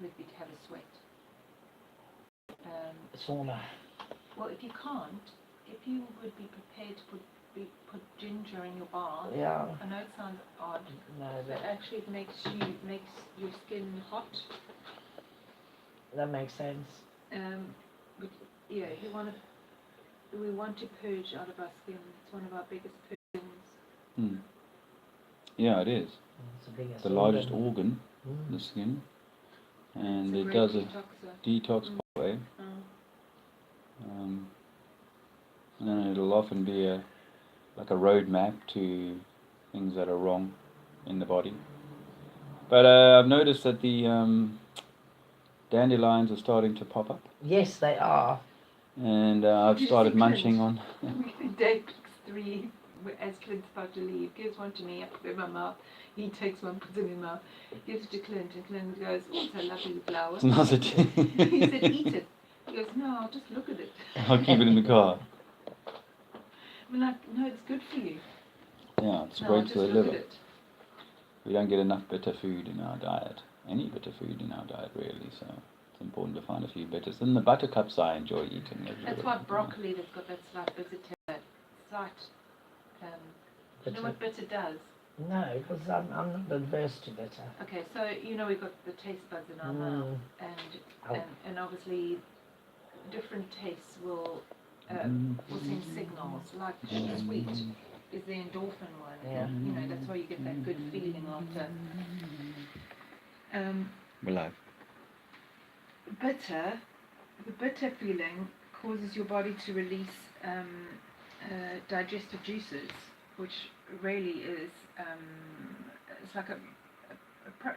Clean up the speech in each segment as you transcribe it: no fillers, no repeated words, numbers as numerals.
would be to have a sweat. Sauna. Well, if you can't, if you would be prepared to put ginger in your bath. Yeah. I know it sounds odd, No, but actually it makes your skin hot. that makes sense. But yeah, we want to purge out of our skin. It's one of our biggest purgings. Yeah, it is. It's the largest organ, the skin, and it does a detox pathway. And it'll often be like a roadmap to things that are wrong in the body. But I've noticed that the dandelions are starting to pop up. Yes, they are. And I've started munching on. Dave picks 3 as Clint's about to leave. Gives one to me, I put it in my mouth. He takes one, puts it in his mouth. Gives it to Clint, and Clint goes, "Oh, it's a lovely flower." Smells it. He said, "Eat it." He goes, "No, I'll just look at it." I'll keep it in the car. I'm like, "No, it's good for you." Yeah, it's No, great for the liver. it. We don't get enough bitter food in our diet. Any bitter food in our diet, really. So it's important to find a few bitters. And the buttercups I enjoy eating. That's why broccoli that's got that slight bitter, slight. Do you know what bitter does? No, because I'm not adverse to bitter. Okay, so we've got the taste buds in our mouth, and obviously different tastes will send signals. Like sweet is the endorphin one. Yeah. That's why you get that good feeling after. We're live. The bitter feeling causes your body to release digestive juices, which really is it's like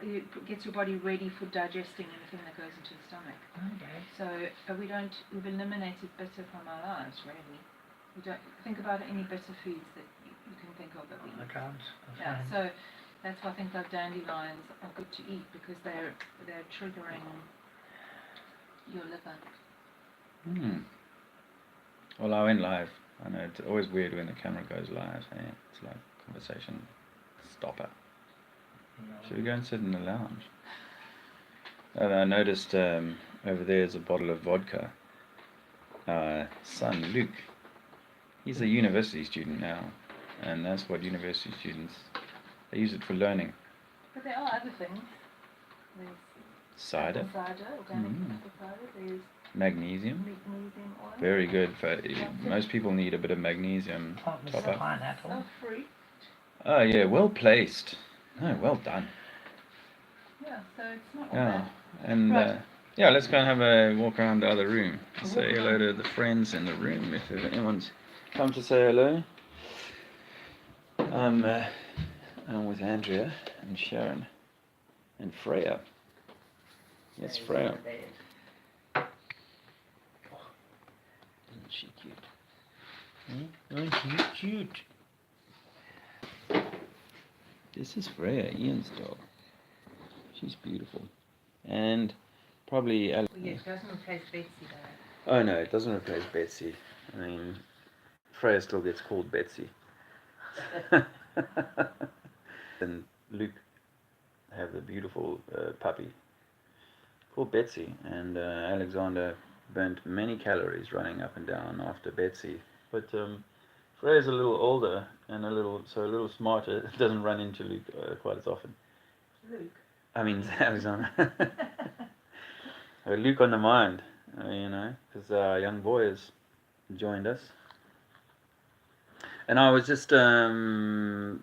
it gets your body ready for digesting anything that goes into the stomach. Okay. So we've eliminated bitter from our lives, really. We don't think about any bitter foods that you can think of that we eat. I can't. Yeah, so that's why I think like dandelions are good to eat, because they're triggering your liver. Well, I went live. I know it's always weird when the camera goes live. Hey? It's like conversation stopper. No. Should we go and sit in the lounge? And I noticed over there is a bottle of vodka. Son Luke, he's a university student now, and that's what university students, they use it for learning. But there are other things. There's cider, organic apple cider. There's magnesium oil. Very good. Most people need a bit of magnesium top up. Pineapple. Oh, fruit. Oh yeah, well placed. No, well done. Yeah, so it's not all bad. And right. Let's go and have a walk around the other room. Say hello to the friends in the room if anyone's come to say hello. I'm with Andrea and Sharon and Freya. Yes, Freya. Isn't she cute? Aren't you cute? This is Freya, Ian's dog. She's beautiful. And probably... Well, yeah, it doesn't replace Betsy though. Oh no, it doesn't replace Betsy. I mean, Freya still gets called Betsy. And Luke have the beautiful puppy called Betsy, and Alexander burnt many calories running up and down after Betsy. But Freya's a little older and a little smarter. Doesn't run into Luke quite as often. Luke? I mean Alexander. Luke on the mind, because our young boy has joined us. And I was just wanting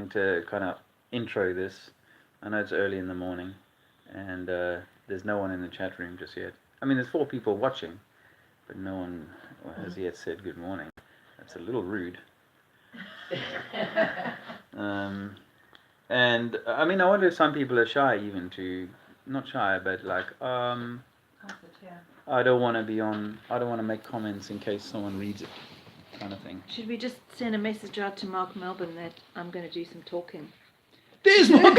to kind of intro this. I know it's early in the morning, and there's no one in the chat room just yet. I mean, there's 4 people watching, but no one has yet said good morning. That's a little rude. And I mean, I wonder if some people are shy, even to, not shy, but like, I don't want to make comments in case someone reads it, kind of thing. Should we just send a message out to Mark Melbourne that I'm going to do some talking? There's Mark!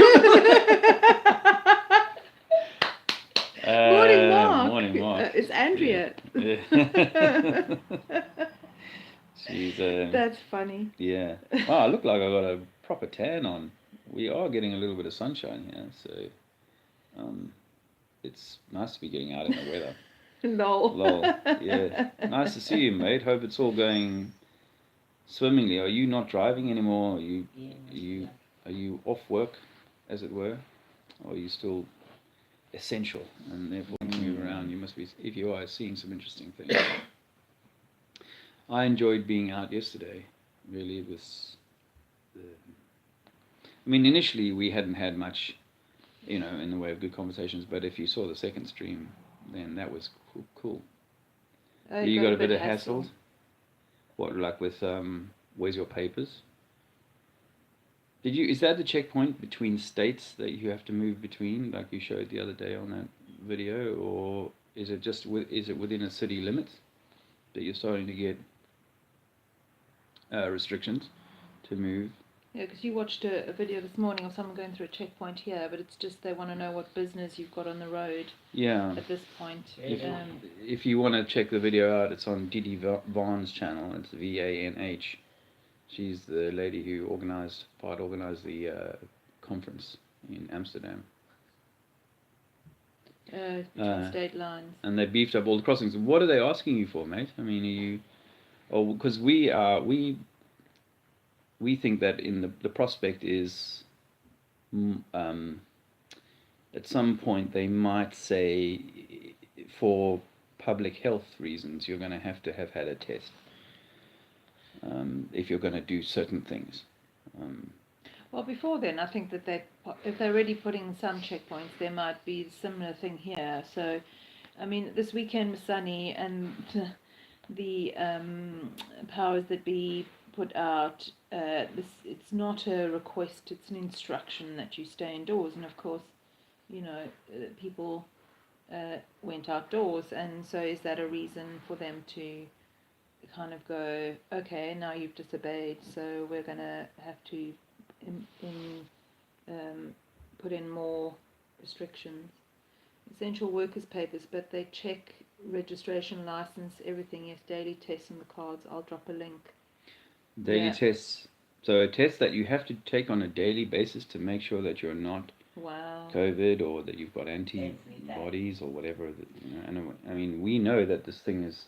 Morning, Mark. Morning, Mark. It's Andrea. Yeah. She's That's funny. Yeah. Wow, I look like I got a proper tan on. We are getting a little bit of sunshine here, so it's nice to be getting out in the weather. Lol. Lol. Yeah. Nice to see you, mate. Hope it's all going swimmingly. Are you not driving anymore? Are you off work, as it were? Or are you still essential and therefore move around? You must be, if you are, seeing some interesting things. I enjoyed being out yesterday. Really, it was. I mean, initially we hadn't had much, in the way of good conversations. But if you saw the second stream, then that was cool. You got a bit of hassled. What, like with where's your papers? Is that the checkpoint between states that you have to move between, like you showed the other day on that video, or is it just is it within a city limits that you're starting to get restrictions to move? Yeah, because you watched a video this morning of someone going through a checkpoint here, but it's just they want to know what business you've got on the road. Yeah. At this point. If you want to check the video out, it's on Didi Vaughn's channel. It's VANH. She's the lady who organized the conference in Amsterdam. Between state lines. And they beefed up all the crossings. What are they asking you for, mate? I mean, are you... Oh, because we think that in the prospect is... at some point they might say, for public health reasons, you're going to have had a test. If you're going to do certain things. Well, before then, I think that if they're already putting some checkpoints, there might be a similar thing here. So, I mean, this weekend was sunny, and the powers that be put out, it's not a request, it's an instruction that you stay indoors. And of course, people went outdoors, and so is that a reason for them to kind of go, okay, now you've disobeyed, so we're going to have to put in more restrictions. Essential workers papers, but they check registration, license, everything. Yes, daily tests on the cards. I'll drop a link. Daily tests. So a test that you have to take on a daily basis to make sure that you're not COVID, or that you've got antibodies or whatever. And I mean, we know that this thing is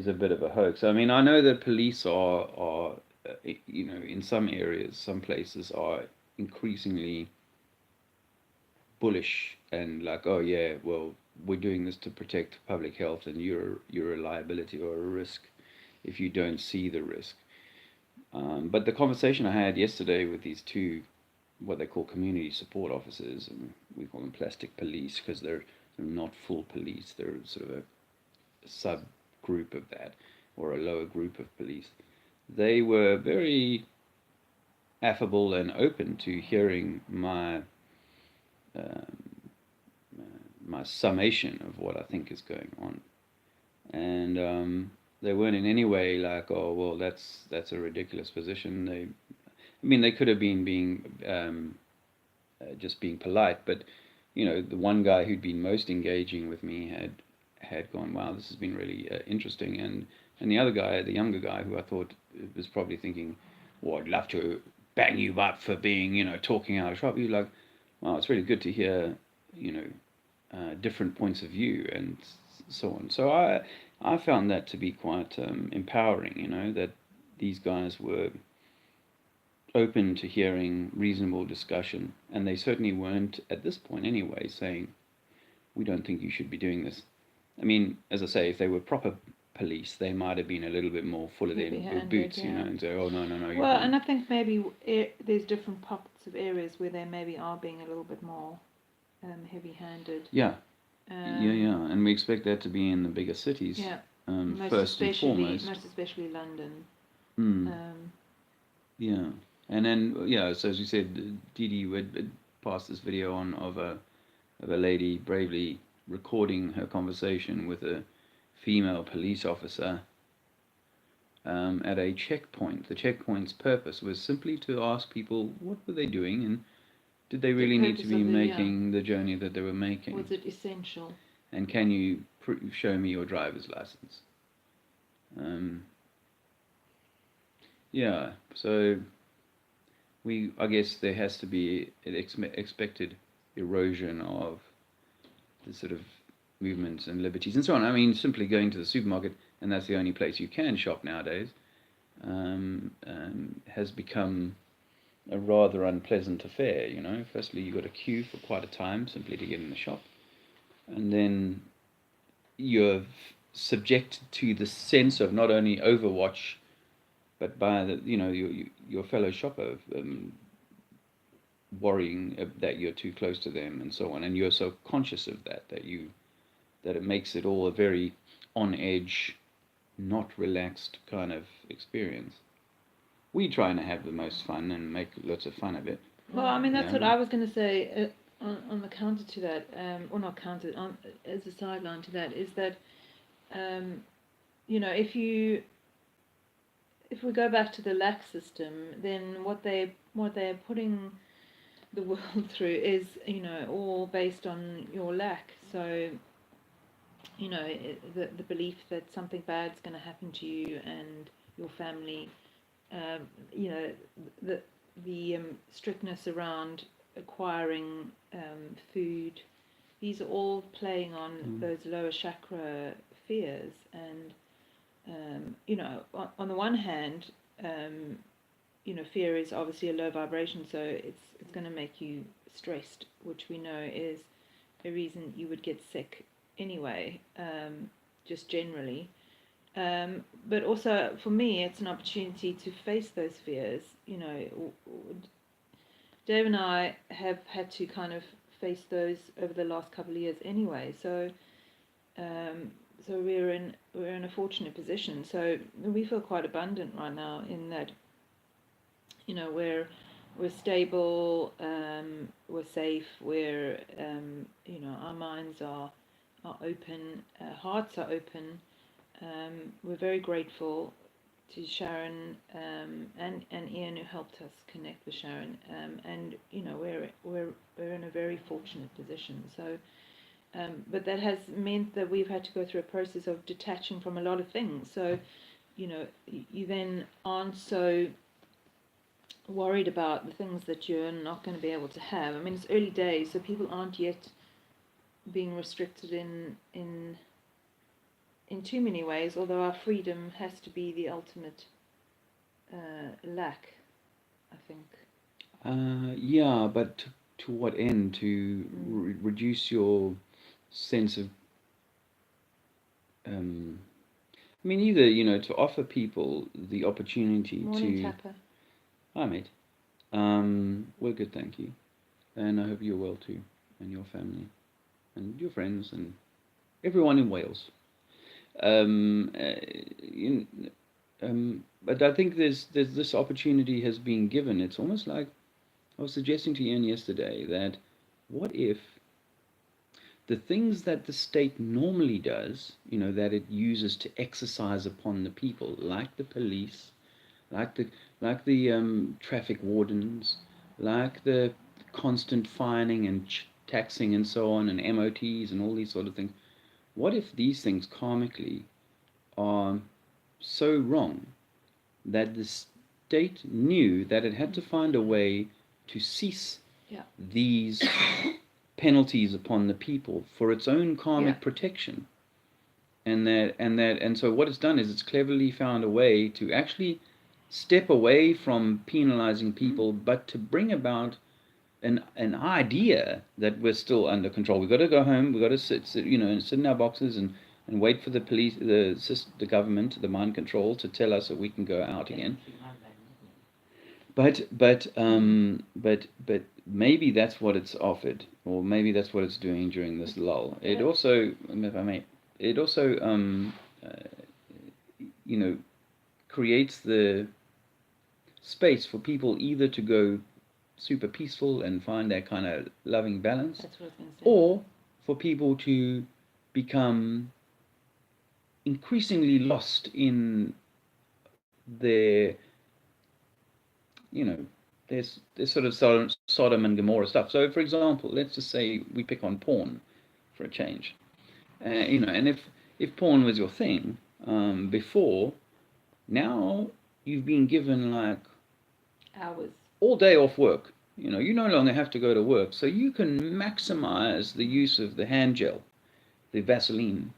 a bit of a hoax. I mean, I know that police are in some areas, some places are increasingly bullish and like, oh yeah, well, we're doing this to protect public health, and you're a liability or a risk if you don't see the risk. But the conversation I had yesterday with these two, what they call community support officers, and we call them plastic police because they're not full police. They're sort of a subgroup of that, or a lower group of police. They were very affable and open to hearing my my summation of what I think is going on, and they weren't in any way like, oh well, that's a ridiculous position. They could have been being just being polite, but the one guy who'd been most engaging with me had gone, wow, this has been really interesting, and the other guy, the younger guy, who I thought was probably thinking, well, I'd love to bang you up for being, talking out of shop. You're like, wow, it's really good to hear, different points of view and so on. So I found that to be quite empowering, that these guys were open to hearing reasonable discussion, and they certainly weren't, at this point anyway, saying, we don't think you should be doing this. I mean, as I say, if they were proper police, they might have been a little bit more full of their boots, and say, oh, no. Well, and I think maybe there's different pockets of areas where they maybe are being a little bit more heavy-handed. Yeah. Yeah. And we expect that to be in the bigger cities, first and foremost. Most especially London. Yeah. And then, so as you said, Didi would pass this video on of a lady bravely recording her conversation with a female police officer at a checkpoint. The checkpoint's purpose was simply to ask people what were they doing, and did they really need to be making the journey that they were making? Was it essential? And can you show me your driver's license? So I guess there has to be an expected erosion of the sort of movements and liberties and so on. I mean, simply going to the supermarket, and that's the only place you can shop nowadays, has become a rather unpleasant affair, you know. Firstly, you've got to queue for quite a time simply to get in the shop, and then you're subjected to the sense of not only overwatch, but by the, you know, your fellow shopper worrying that you're too close to them and so on, and you're so conscious of that that it makes it all a very on edge, not relaxed kind of experience. We try and have the most fun and make lots of fun of it. Well, I mean, that's Yeah. what I was going to say on the counter to that, or not counter, as a sideline to that, is that, you know, if we go back to the lax system, then what they're putting the world through is, you know, all based on your lack. So, you know, the belief that something bad's going to happen to you and your family, you know, the strictness around acquiring food, these are all playing on those lower chakra fears. And you know, on the one hand, you know, fear is obviously a low vibration, so it's going to make you stressed, which we know is a reason you would get sick anyway, just generally. But also for me, it's an opportunity to face those fears. You know, Dave and I have had to kind of face those over the last couple of years anyway. So, so we're in a fortunate position. So we feel quite abundant right now in that, you know, we're stable, we're safe, we're you know, our minds are open, hearts are open. We're very grateful to Sharon and Ian, who helped us connect with Sharon, and you know, we're in a very fortunate position. So, but that has meant that we've had to go through a process of detaching from a lot of things. So, you know, you then aren't so worried about the things that you're not going to be able to have. I mean, it's early days, so people aren't yet being restricted in too many ways, although our freedom has to be the ultimate lack, I think. Yeah, but to what end? To reduce your sense of, I mean, either, you know, to offer people the opportunity Morning, to... Tapper. Hi, mate. We're good, thank you. And I hope you're well too, and your family, and your friends, and everyone in Wales. But I think there's this opportunity has been given. It's almost like I was suggesting to Ian yesterday that what if the things that the state normally does, you know, that it uses to exercise upon the people, like the police, like the traffic wardens, like the constant fining and taxing and so on, and MOTs and all these sort of things. What if these things karmically are so wrong that the state knew that it had to find a way to cease these penalties upon the people for its own karmic protection, and so what it's done is it's cleverly found a way to actually step away from penalizing people, but to bring about an idea that we're still under control. We've got to go home. We've got to sit you know, and sit in our boxes and wait for the police, the government, the mind control to tell us that we can go out again. But maybe that's what it's offered, or maybe that's what it's doing during this lull. It also, if I may, it also you know, creates the space for people either to go super peaceful and find that kind of loving balance, That's what I was going to say. or for people to become increasingly lost in their, you know, there's sort of Sodom and Gomorrah stuff. So, for example, let's just say we pick on porn for a change. You know, and if porn was your thing before, now you've been given like Hours. all day off work You know, you no longer have to go to work, so you can maximize the use of the hand gel, the Vaseline,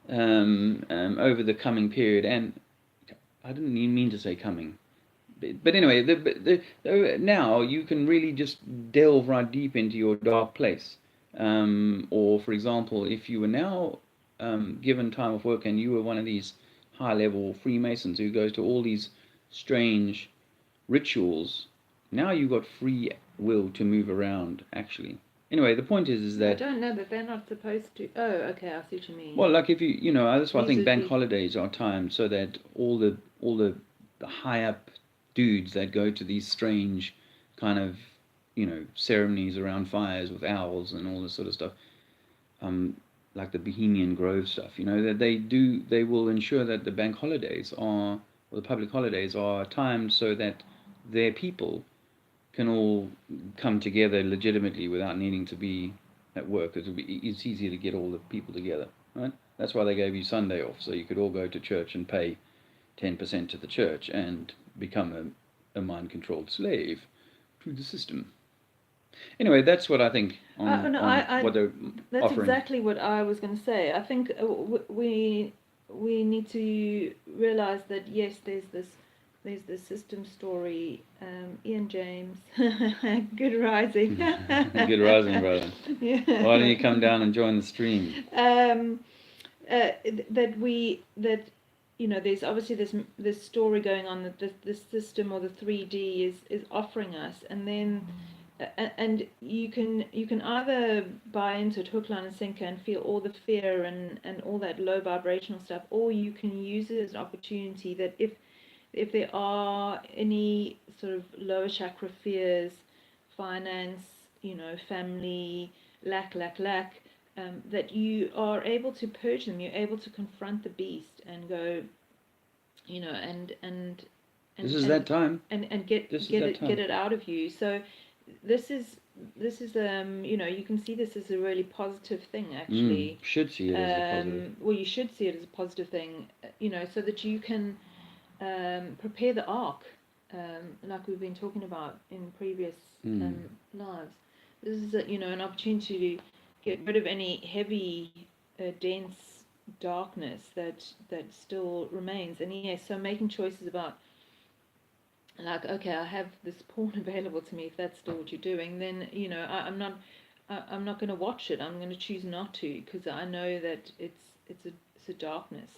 over the coming period. And I didn't even mean to say coming. But anyway, now you can really just delve right deep into your dark place. Or, for example, if you were now given time off work and you were one of these high-level Freemasons who goes to all these strange rituals, now you've got free will to move around, actually. Anyway, the point is I that, don't know that they're not supposed to. Oh, okay, I see what you mean. well, like if you know, that's why I These think would bank be- holidays are timed so that all the high up dudes that go to these strange kind of, you know, ceremonies around fires with owls and all this sort of stuff, like the Bohemian Grove stuff, you know, that they will ensure that the bank holidays are, or the public holidays are timed so that their people can all come together legitimately without needing to be at work. It's easier to get all the people together, right? That's why they gave you Sunday off, so you could all go to church and pay 10% to the church and become a mind-controlled slave to the system. Anyway, that's what I think on, no, on what they're that's offering. exactly what I was going to say. I think we need to realize that yes, there's this system story. Ian James, good rising. Good rising, brother. Yeah. Why don't you come down and join the stream? That you know, there's obviously this story going on that this system or the 3D is offering us, and then and you can either buy into it hook, line, and sinker and feel all the fear and all that low vibrational stuff, or you can use it as an opportunity that if there are any sort of lower chakra fears, finance, you know, family, lack, that you are able to purge them. You're able to confront the beast and go, you know, and This is that time. and get it out of you. So this is you know, you can see this as a really positive thing, actually. Should see it as a positive. Well, you should see it as a positive thing, you know, so that you can prepare the ark, like we've been talking about in previous lives. This is you know, an opportunity to get rid of any heavy, dense darkness that still remains. And yes, so making choices about, like, okay, I have this porn available to me. If that's still what you're doing, then you know, I'm not going to watch it. I'm going to choose not to, because I know that it's a darkness,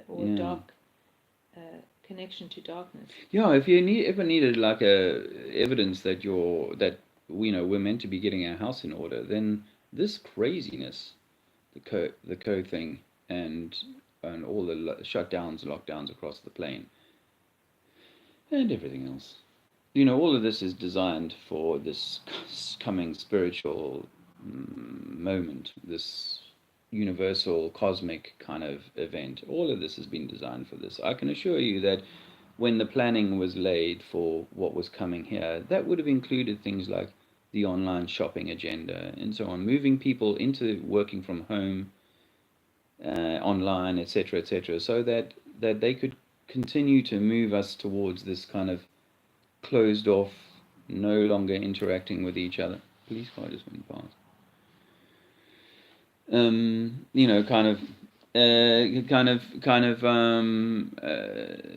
or a dark connection to darkness. Yeah, if you ever needed like a evidence that you know, we're meant to be getting our house in order, then this craziness, the code thing, and all the shutdowns, lockdowns across the plane, and everything else. You know, all of this is designed for this coming spiritual moment, this universal cosmic kind of event. All of this has been designed for this. I can assure you that when the planning was laid for what was coming here, that would have included things like the online shopping agenda and so on, moving people into working from home, online, etc., so that they could continue to move us towards this kind of closed off, no longer interacting with each other. Police car just went past. You know,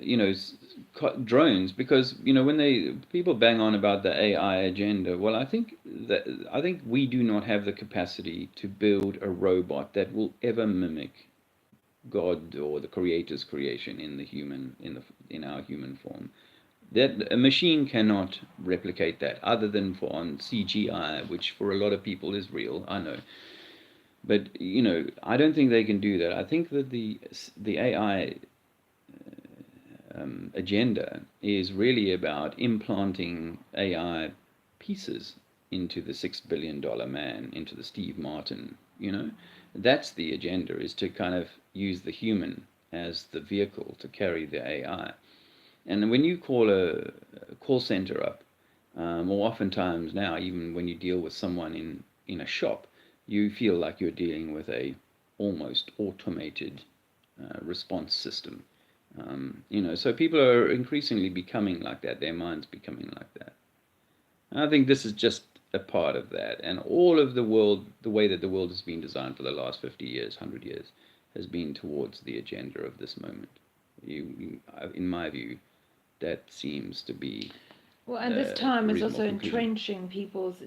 you know, drones, because you know, when people bang on about the AI agenda, well, I think we do not have the capacity to build a robot that will ever mimic God or the Creator's creation in our human form. That a machine cannot replicate that, other than for on CGI, which for a lot of people is real, I know. But you know, I don't think they can do that. I think that the AI agenda is really about implanting AI pieces into the $6 billion man, into the Steve Martin. You know, that's the agenda, is to kind of use the human as the vehicle to carry the AI. And when you call a call center up, or oftentimes now, even when you deal with someone in a shop, you feel like you're dealing with a almost automated response system. You know, so people are increasingly becoming like that. Their minds becoming like that. I think this is just a part of that, and all of the world, the way that the world has been designed for the last 50 years, 100 years, has been towards the agenda of this moment. In my view, that seems to be Well, and this time is reasonable also conclusion. entrenching people's,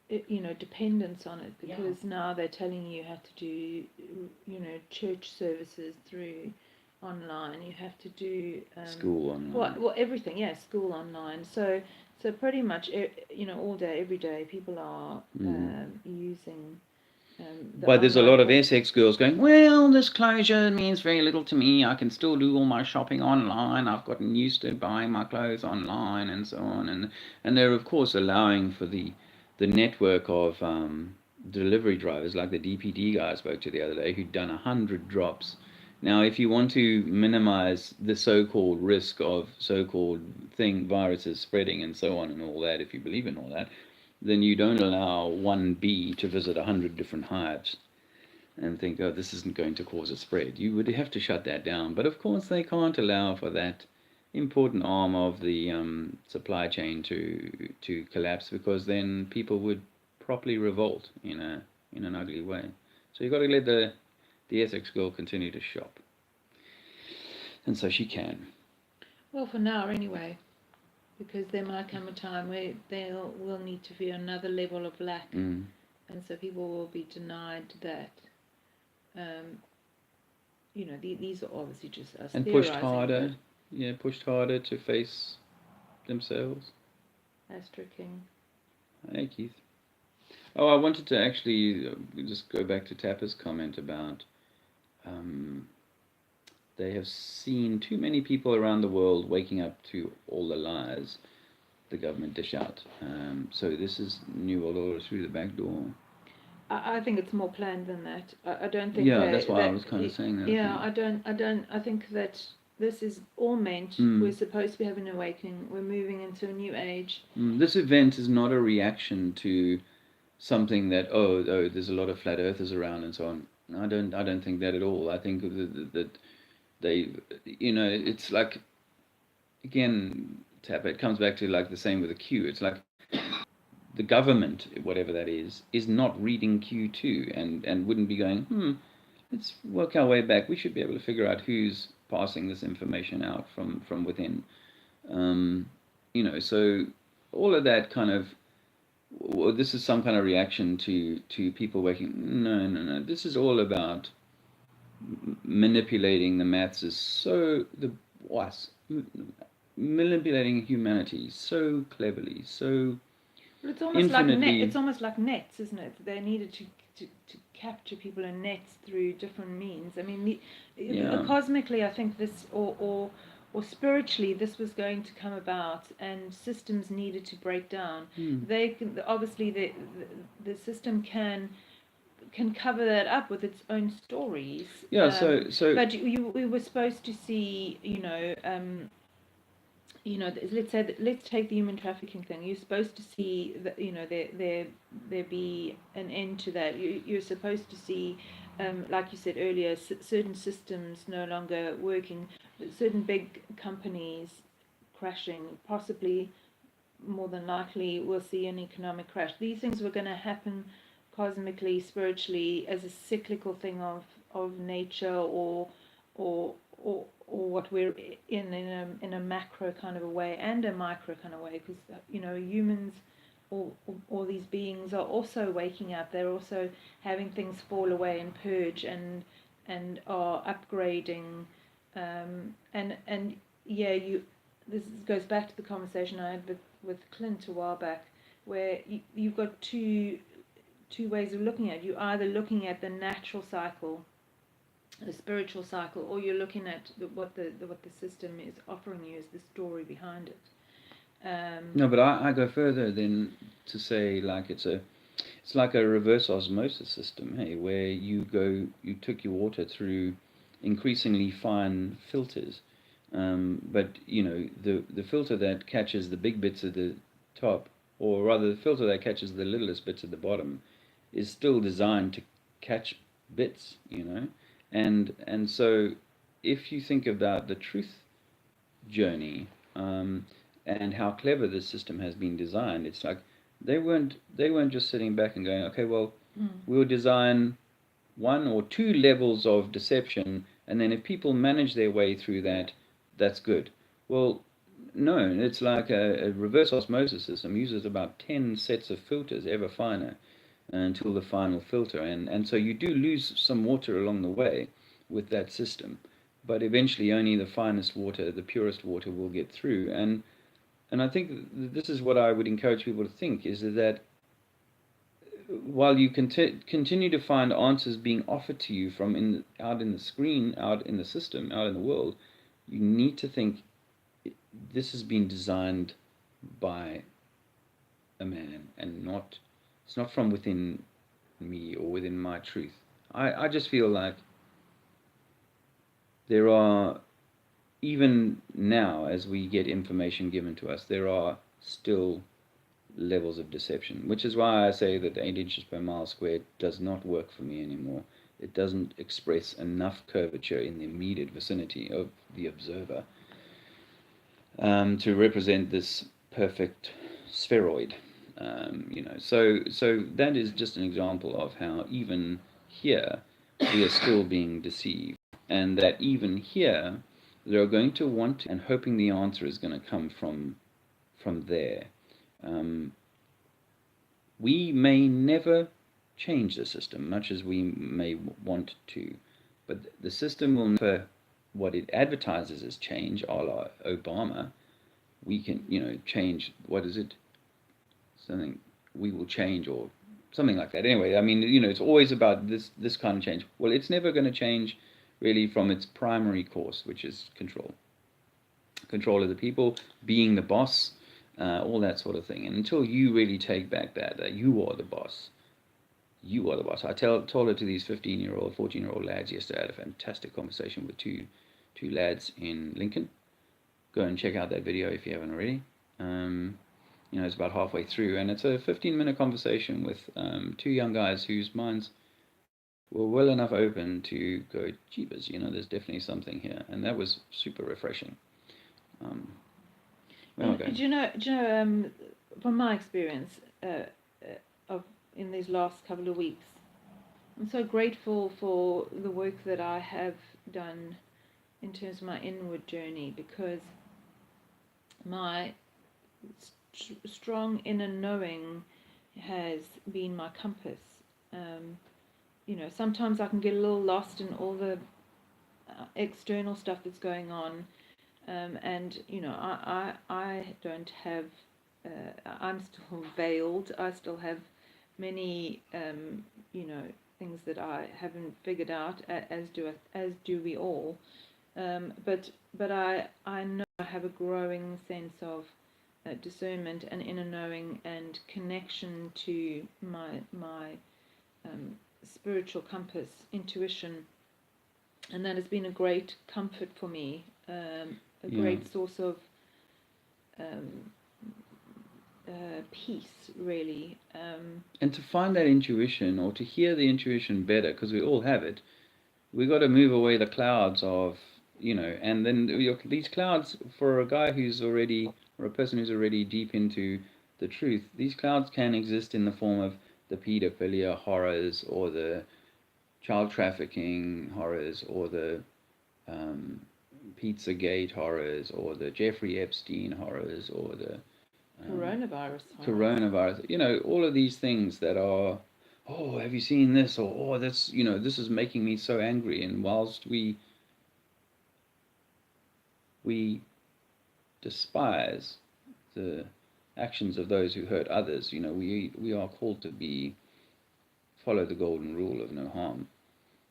dependence on it, because now they're telling you how to do, church services through online. You have to do School online. well, everything. Yeah, school online. So pretty much, all day, every day, people are using. But there's a lot of online Essex girls going, well, this closure means very little to me. I can still do all my shopping online. I've gotten used to buying my clothes online and so on. And they're, of course, allowing for the network of delivery drivers, like the DPD guy I spoke to the other day, who'd done 100 drops. Now, if you want to minimize the so-called risk of so-called viruses spreading and so on and all that, if you believe in all that, then you don't allow one bee to visit 100 different hives and think, oh, this isn't going to cause a spread. You would have to shut that down. But of course, they can't allow for that important arm of the supply chain to collapse, because then people would properly revolt in an ugly way. So you've got to let the Essex girl continue to shop, and so she can. Well, for now, anyway. Because there might come a time where there will need to be another level of lack, and so people will be denied that. These are obviously just us and theorizing. Pushed harder to face themselves. Astro King. Hey, Keith. Oh, I wanted to actually just go back to Tapper's comment about they have seen too many people around the world waking up to all the lies the government dish out. So this is New World Order through the back door. I think it's more planned than that. I don't think. Yeah, that's why I was kind of saying that. Yeah, I don't. I think that this is all meant. We're supposed to be having an awakening. We're moving into a new age. This event is not a reaction to something that there's a lot of flat earthers around and so on. I don't think that at all. I think that they, it's like, again, it comes back to like the same with the Q. It's like the government, whatever that is not reading Q2 and wouldn't be going, let's work our way back. We should be able to figure out who's passing this information out from within. So all of that kind of, well, this is some kind of reaction to people waking. No. This is all about manipulating the maths manipulating humanity so cleverly, so Well, it's almost infinitely. it's almost like nets, isn't it? They needed to capture people in nets through different means. I mean, cosmically, I think this or spiritually, this was going to come about, and systems needed to break down. They obviously the system can cover that up with its own stories. Yeah. So. But we were supposed to see, let's take the human trafficking thing. You're supposed to see that there be an end to that. You're supposed to see, like you said earlier, certain systems no longer working, certain big companies crashing. Possibly, more than likely, we'll see an economic crash. These things were going to happen cosmically, spiritually, as a cyclical thing of nature or what we're in a macro kind of a way and a micro kind of way, because humans or these beings are also waking up. They're also having things fall away and purge and are upgrading, this goes back to the conversation I had with Clint a while back, where you've got two ways of looking at it. You're either looking at the natural cycle, the spiritual cycle, or you're looking at what the system is offering you as the story behind it. No, but I go further than to say, like, it's like a reverse osmosis system, hey, where you took your water through increasingly fine filters, but the filter that catches the big bits at the top, or rather the filter that catches the littlest bits at the bottom, is still designed to catch bits, and so if you think about the truth journey, and how clever this system has been designed, it's like They weren't just sitting back and going, okay, well, Mm. we'll design 1 or 2 levels of deception, and then if people manage their way through that, that's good. Well, no, it's like a reverse osmosis system uses about 10 sets of filters, ever finer, until the final filter, and so you do lose some water along the way with that system, but eventually only the finest water, the purest water, will get through. And I think this is what I would encourage people to think, is that while you continue to find answers being offered to you from out in the screen, out in the system, out in the world, you need to think, this has been designed by a man, and it's not from within me or within my truth. I just feel like there are, even now as we get information given to us, there are still levels of deception, which is why I say that the 8 inches per mile squared does not work for me anymore. It doesn't express enough curvature in the immediate vicinity of the observer to represent this perfect spheroid. So that is just an example of how even here we are still being deceived, and that even here they're going to want and hoping the answer is going to come from there. We may never change the system, much as we may want to, but the system will never, what it advertises as change, a la Obama. We can, change, what is it? Something, we will change, or something like that. Anyway, I mean, it's always about this kind of change. Well, it's never going to change really from its primary course, which is control. Control of the people, being the boss, all that sort of thing. And until you really take back that you are the boss, you are the boss. I told it to these 15-year-old, 14-year-old lads yesterday. I had a fantastic conversation with two lads in Lincoln. Go and check out that video if you haven't already. It's about halfway through, and it's a 15-minute conversation with 2 young guys whose minds were well enough open to go, jeebus, there's definitely something here, and that was super refreshing. Do you know? From my experience of in these last couple of weeks, I'm so grateful for the work that I have done in terms of my inward journey, because my strong inner knowing has been my compass. Sometimes I can get a little lost in all the external stuff that's going on, and I don't have. I'm still veiled. I still have many things that I haven't figured out, as do we all. But I know I have a growing sense of discernment and inner knowing and connection to my spiritual compass, intuition, and that has been a great comfort for me, great source of peace, really. And to find that intuition, or to hear the intuition better, because we all have it, we got to move away the clouds of, and then these clouds, for a guy who's already, or a person who's already deep into the truth, these clouds can exist in the form of the pedophilia horrors, or the child trafficking horrors, or the Pizzagate horrors, or the Jeffrey Epstein horrors, or the coronavirus, all of these things that are, oh, have you seen this? Or, oh, this is making me so angry. And whilst we despise the actions of those who hurt others, we are called to follow the golden rule of no harm.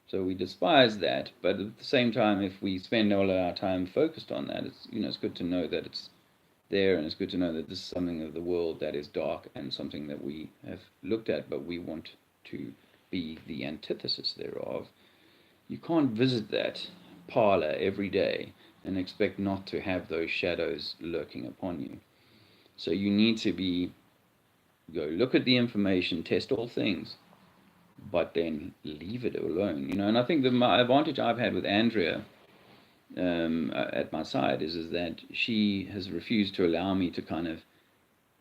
So we despise that, but at the same time, if we spend all our time focused on that, it's good to know that it's there, and it's good to know that this is something of the world that is dark, and something that we have looked at, but we want to be the antithesis thereof. You can't visit that parlor every day and expect not to have those shadows lurking upon you. So you need to go look at the information, test all things, but then leave it alone. And I think the advantage I've had with Andrea at my side is that she has refused to allow me to kind of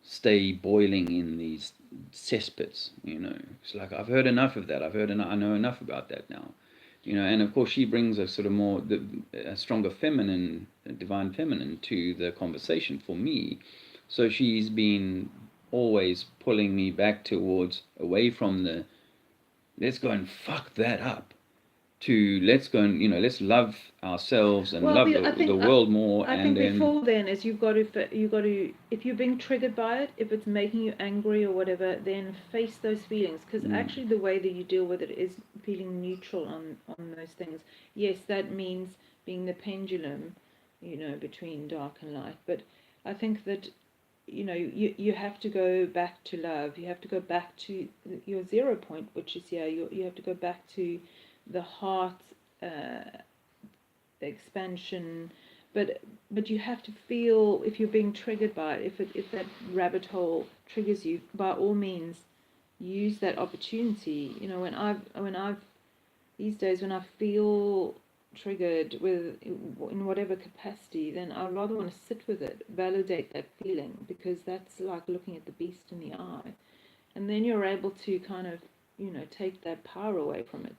stay boiling in these cesspits. It's like, I've heard enough of that. I know enough about that now. And of course she brings a sort of a stronger feminine, divine feminine to the conversation for me. So she's been always pulling me back towards, away from the let's go and fuck that up, to let's go and let's love ourselves and love the world more. I think before then is you've got to, if you're being triggered by it, if it's making you angry or whatever, then face those feelings, because actually the way that you deal with it is feeling neutral on those things. Yes, that means being the pendulum, between dark and light, but I think that you have to go back to love. You have to go back to your 0 point, which is you have to go back to the heart, the expansion, but you have to feel, if you're being triggered by it, if that rabbit hole triggers you, by all means use that opportunity. When I've these days, when I feel triggered in whatever capacity, then I'd rather want to sit with it, validate that feeling, because that's like looking at the beast in the eye, and then you're able to kind of take that power away from it.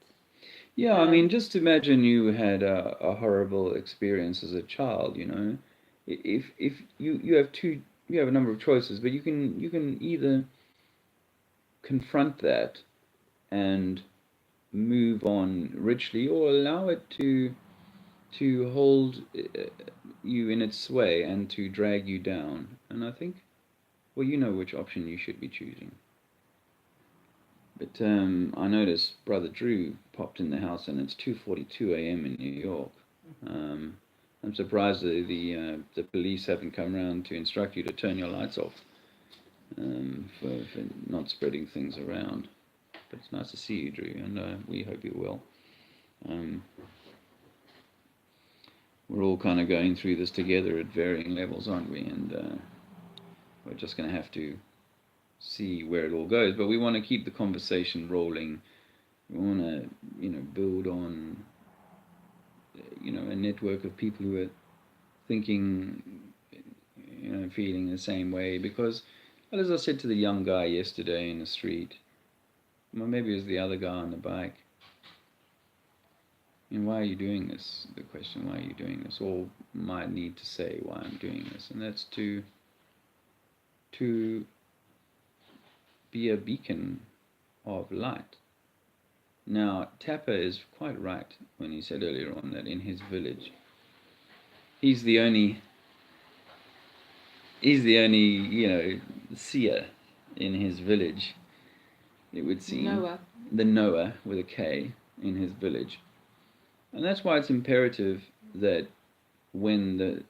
Yeah, I mean, just imagine you had a horrible experience as a child. If you have a number of choices, but you can either confront that and move on richly, or allow it to hold you in its sway and to drag you down. And I think, well, you know which option you should be choosing. But I noticed Brother Drew popped in the house, and it's 2:42 a.m. in New York. I'm surprised that the police haven't come around to instruct you to turn your lights off for not spreading things around. But it's nice to see you, Drew, and we hope you're well. We're all kind of going through this together at varying levels, aren't we? And we're just going to have to see where it all goes. But we want to keep the conversation rolling. We want to, build on, a network of people who are thinking, feeling the same way. Because, well, as I said to the young guy yesterday in the street, well, maybe it was the other guy on the bike, why are you doing this? The question, why are you doing this? Or might need to say why I'm doing this. And that's to be a beacon of light. Now, Tapper is quite right when he said earlier on that in his village, he's the only seer in his village, it would seem. Noah. The Noah with a K in his village. And that's why it's imperative that when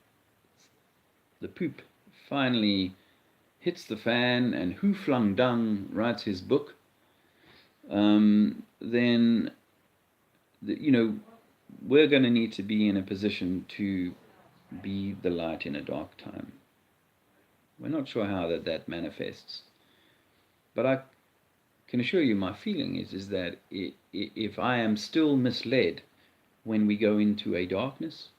the poop finally hits the fan and Who Flung Dung writes his book, then we're going to need to be in a position to be the light in a dark time. We're not sure how that manifests, but I can assure you my feeling is that if I am still misled when we go into a darkness,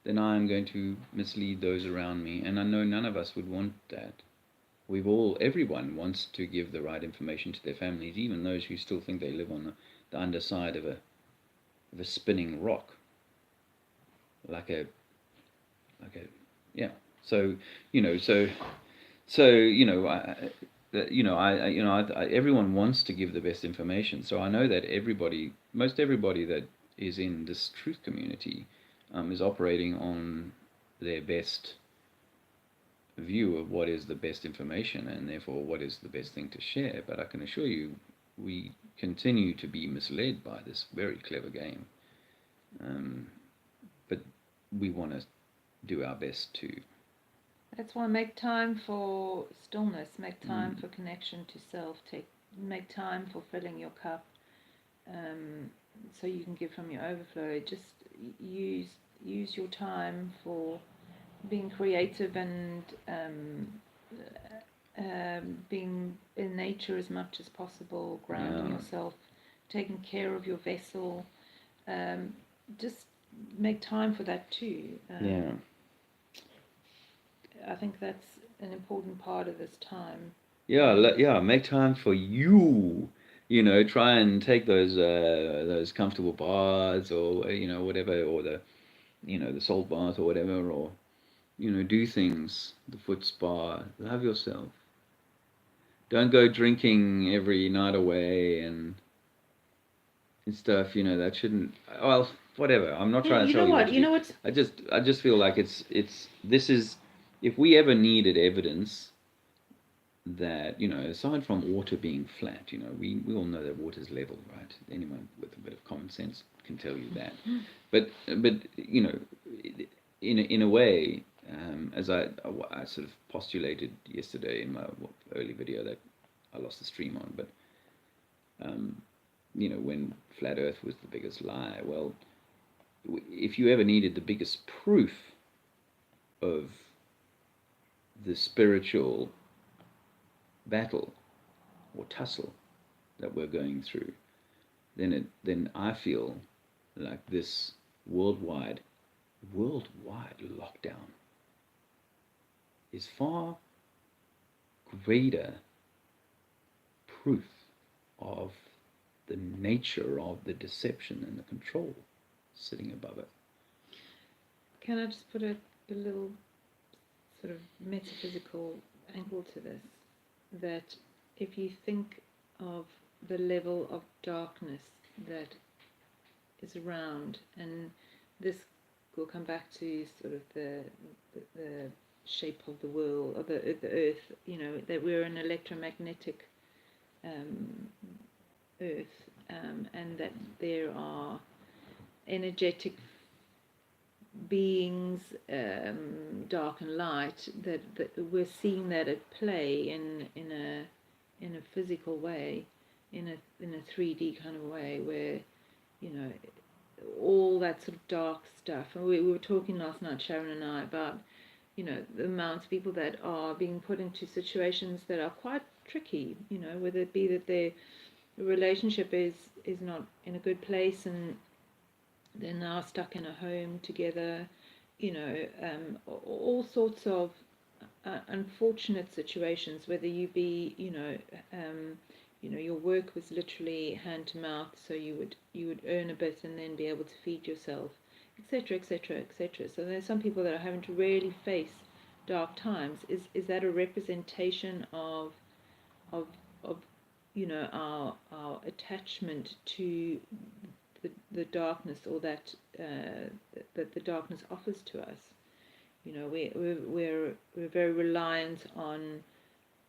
then I am going to mislead those around me, and I know none of us would want that. Everyone wants to give the right information to their families, even those who still think they live on the underside of a spinning rock, everyone wants to give the best information. So I know that most everybody that is in this truth community is operating on their best view of what is the best information, and therefore what is the best thing to share. But I can assure you, we continue to be misled by this very clever game. But we want to do our best to. That's why make time for stillness, make time for connection to self, make time for filling your cup, so you can give from your overflow. Just use your time for being creative and being in nature as much as possible, grounding yourself, taking care of your vessel. Just make time for that too. I think an important part of this time. Yeah, make time for you. Try and take those comfortable baths, or whatever, or the salt bath or whatever, or do things, the foot spa. Love yourself. Don't go drinking every night away and stuff. That shouldn't. Well, whatever. I'm not trying to tell you what to You do. know what? I just feel like this is, if we ever needed evidence that, aside from water being flat, we all know that water's level, right? Anyone with a bit of common sense can tell you that. But in a way, as I sort of postulated yesterday in my early video that I lost the stream on, but when flat Earth was the biggest lie, well, if you ever needed the biggest proof of the spiritual battle or tussle that we're going through, then I feel like this worldwide lockdown is far greater proof of the nature of the deception and the control sitting above it. Can I just put a little sort of metaphysical angle to this? That if you think of the level of darkness that is around, and this will come back to sort of the shape of the world, of the Earth, that we're an electromagnetic Earth, and that there are energetic beings, dark and light, that we're seeing that at play in a physical way, in a 3D kind of way, where all that sort of dark stuff. And we were talking last night, Sharon and I, about the amount of people that are being put into situations that are quite tricky, whether it be that their relationship is not in a good place and they're now stuck in a home together, all sorts of unfortunate situations, whether you be, your work was literally hand to mouth, so you would earn a bit and then be able to feed yourself, etc., etc., etc. So there's some people that are having to really face dark times. Is that a representation of our attachment to the darkness, or that the darkness offers to us? We're very reliant on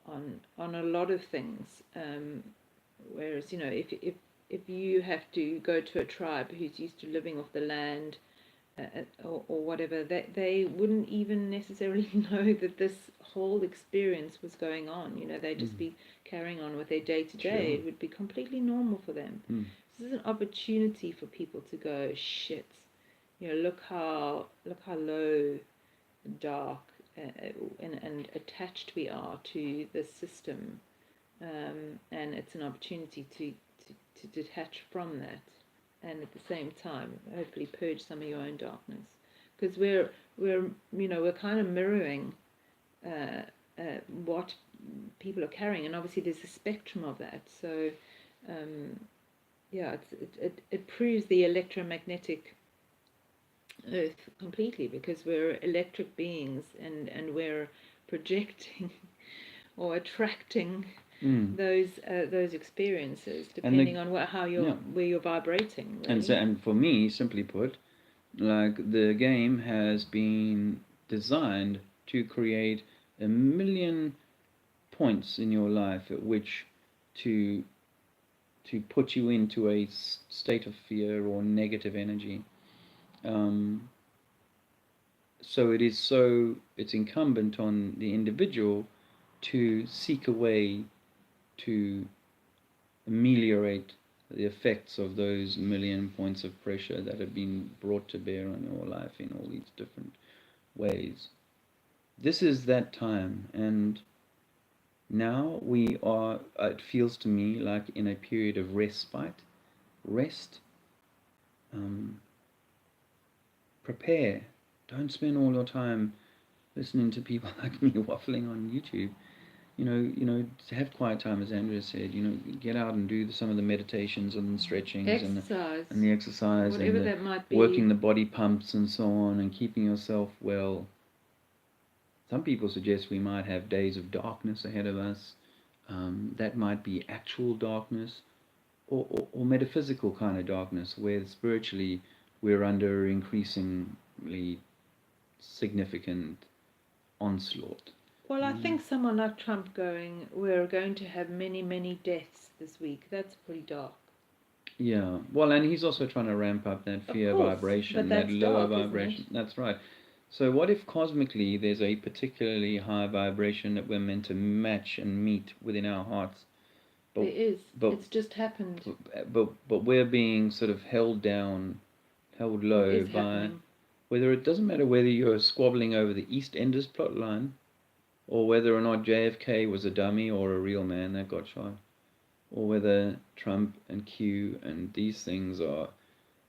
a lot of things, whereas if you have to go to a tribe who's used to living off the land, or whatever, they wouldn't even necessarily know that this whole experience was going on. They'd just be carrying on with their day to day. It would be completely normal for them. This is an opportunity for people to go, shit, look how low, dark, and attached we are to this system, and it's an opportunity to detach from that, and at the same time hopefully purge some of your own darkness, because we're kind of mirroring what people are carrying, and obviously there's a spectrum of that. So it proves the electromagnetic Earth completely, because we're electric beings, and we're projecting or attracting those experiences, depending on where you're vibrating. Really. And for me, simply put, like, the game has been designed to create a million points in your life at which to put you into a state of fear or negative energy. So it's incumbent on the individual to seek a way to ameliorate the effects of those million points of pressure that have been brought to bear on your life in all these different ways. This is that time, and now we are, it feels to me like, in a period of respite. Rest. Prepare. Don't spend all your time listening to people like me waffling on YouTube. To have quiet time, as Andrea said. Get out and do some of the meditations and the stretchings Exercise. and the exercise Whatever and that might be. working the body pumps and so on, and keeping yourself well. Some people suggest we might have days of darkness ahead of us. That might be actual darkness, or metaphysical kind of darkness, where spiritually we're under increasingly significant onslaught. Well, I think someone like Trump going, we're going to have many, many deaths this week. That's pretty dark. Yeah, well, and he's also trying to ramp up that fear Of course, vibration, but that that's lower dark, vibration. isn't it? That's right. So what if cosmically there's a particularly high vibration that we're meant to match and meet within our hearts? But, There is. but, It's just happened. but we're being sort of held down, held low It is by, happening. whether it doesn't matter whether you're squabbling over the EastEnders plotline, or whether or not JFK was a dummy or a real man that got shot, or whether Trump and Q and these things are,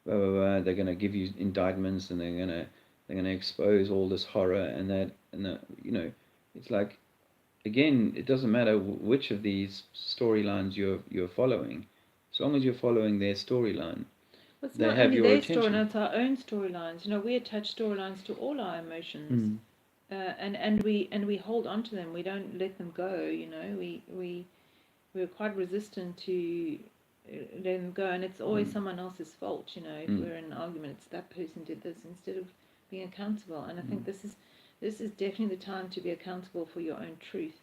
blah, blah, blah, they're going to give you indictments, and they're going to expose all this horror and that, it's like, again, it doesn't matter which of these storylines you're following, as long as you're following their storyline. Well, it's They not have only your their attention. story, it's our own storylines. We attach storylines to all our emotions, and we hold on to them. We don't let them go. We're quite resistant to let them go, and it's always someone else's fault. If we're in an argument, it's that person did this, instead of being accountable. And I think this is definitely the time to be accountable for your own truth.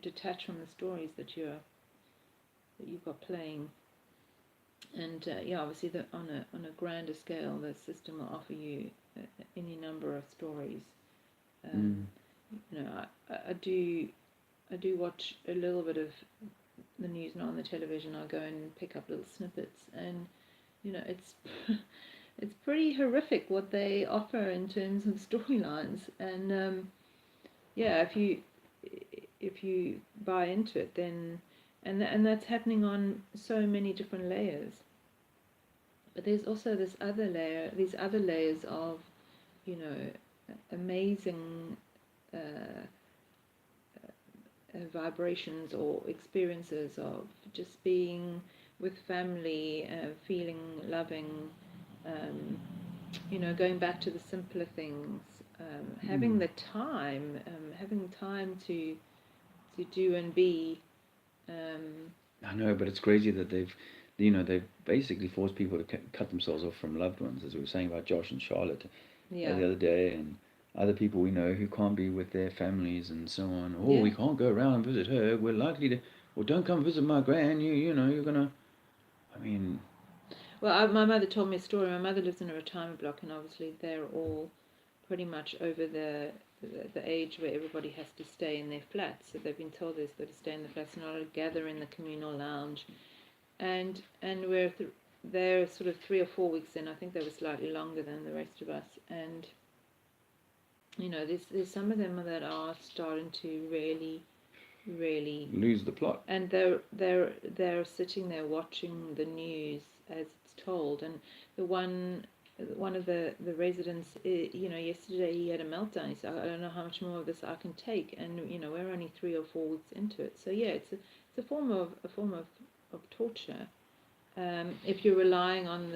Detach from the stories that you've got playing. And obviously, on a grander scale, the system will offer you any number of stories. I do watch a little bit of the news now on the television. I go and pick up little snippets, and it's it's pretty horrific what they offer in terms of storylines. And if you buy into it, then and that's happening on so many different layers. But there's also these other layers of amazing vibrations or experiences of just being with family, feeling loving, going back to the simpler things, having the time, to do and be. I know, but it's crazy that they've basically forced people to cut themselves off from loved ones, as we were saying about Josh and Charlotte the other day, and other people we know who can't be with their families and so on. We can't go around and visit her. We're likely to, well, don't come visit my gran. You're gonna. Well, my mother told me a story. My mother lives in a retirement block, and obviously they're all pretty much over the age where everybody has to stay in their flats. So they've been told they've got to stay in the flats, not to gather in the communal lounge. And we're they're sort of 3 or 4 weeks in. I think they were slightly longer than the rest of us. And there's some of them that are starting to really Lose the plot. And they're sitting there watching the news as it's told. And one of the residents, yesterday he had a meltdown. He said, I don't know how much more of this I can take. And we're only 3 or 4 weeks into it. So it's a form of torture. If you're relying on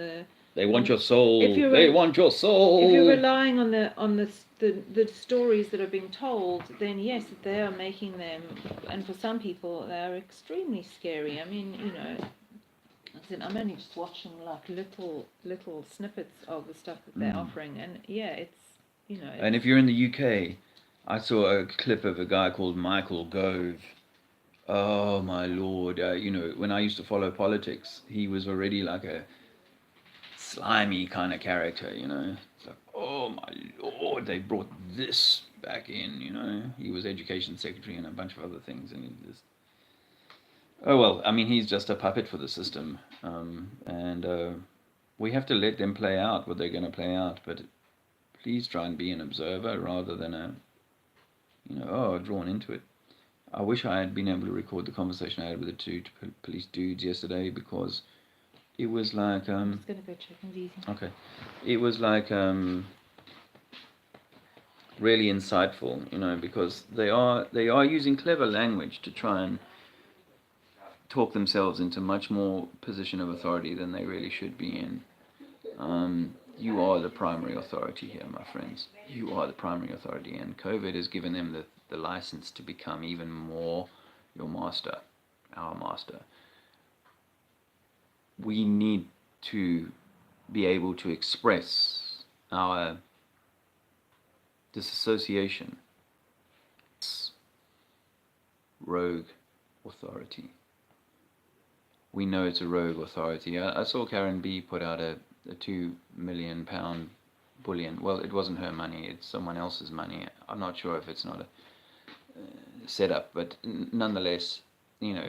they want your soul. They want your soul. If you're relying on the stories that are being told, then yes, they are making them, and for some people they are extremely scary. I mean, I'm only just watching like little snippets of the stuff that they're offering, and it's. And if you're in the UK, I saw a clip of a guy called Michael Gove. Oh my lord! When I used to follow politics, he was already like a slimy kind of character. It's like, oh my lord, they brought this back in. He was education secretary and a bunch of other things, and he just. Oh well, I mean, he's just a puppet for the system, and we have to let them play out what they're going to play out. But please try and be an observer rather than drawn into it. I wish I had been able to record the conversation I had with the two police dudes yesterday, because it was like I'm just gonna go check and easy. Okay, it was like really insightful, you know, because they are using clever language to try and talk themselves into much more position of authority than they really should be in. You are the primary authority here, my friends. You are the primary authority, and COVID has given them the license to become even more your master, our master. We need to be able to express our disassociation. Rogue authority. We know it's a rogue authority. I saw Karen B put out a £2 million bullion. Well, it wasn't her money, it's someone else's money. I'm not sure if it's not a setup, but nonetheless, you know,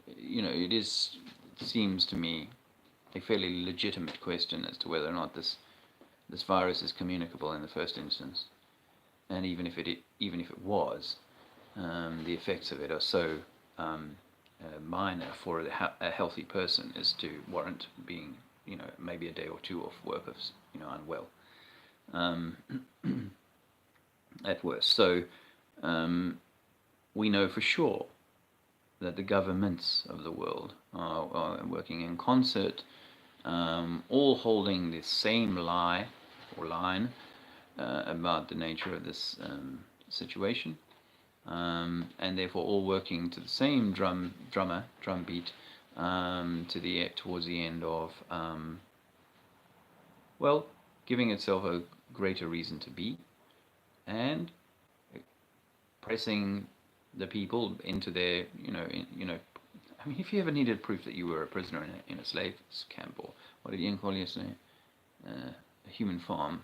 it seems to me a fairly legitimate question as to whether or not this virus is communicable in the first instance, and even if it was, the effects of it are so minor for a healthy person as to warrant being, you know, maybe a day or two off work of, you know, unwell, at worst. So we know for sure that the governments of the world are working in concert, all holding the same line about the nature of this situation, and therefore all working to the same drumbeat towards the end of giving itself a greater reason to be, and pressing the people into their, I mean, if you ever needed proof that you were a prisoner in a slave camp, or what did Ian Collier say, a human farm,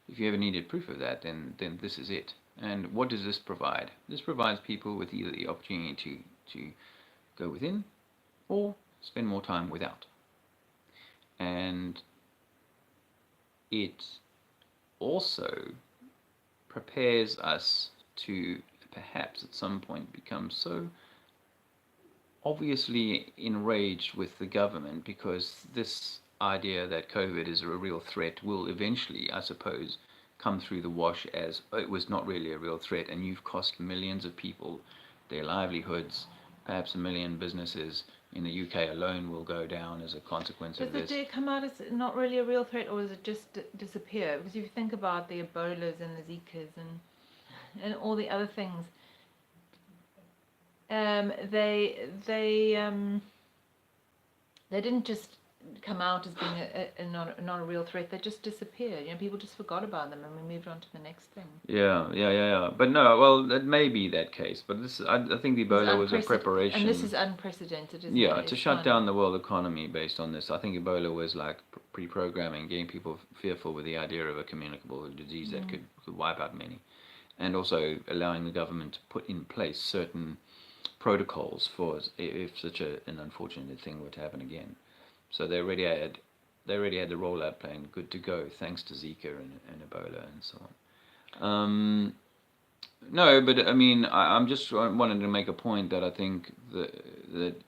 if you ever needed proof of that, then this is it. And what does this provide? This provides people with either the opportunity to go within or spend more time without. And it also prepares us to perhaps at some point become so obviously enraged with the government, because this idea that COVID is a real threat will eventually, I suppose, come through the wash as it was not really a real threat, and you've cost millions of people their livelihoods. Perhaps 1 million businesses in the UK alone will go down as a consequence of this. Does it come out as not really a real threat, or does it just disappear? Because if you think about the Ebolas and the Zikas and all the other things, they didn't just come out as being not a real threat. They just disappeared. You know, people just forgot about them, and we moved on to the next thing. Yeah. But no, well, that may be that case. But this, I think the Ebola was a preparation. And this is unprecedented, isn't it? Yeah, to shut down the world economy based on this. I think Ebola was like pre-programming, getting people fearful with the idea of a communicable disease that could wipe out many, and also allowing the government to put in place certain protocols for if such an unfortunate thing were to happen again. So they already had the rollout plan good to go, thanks to Zika and Ebola and so on. No, but I mean, I'm just wanting to make a point that I think that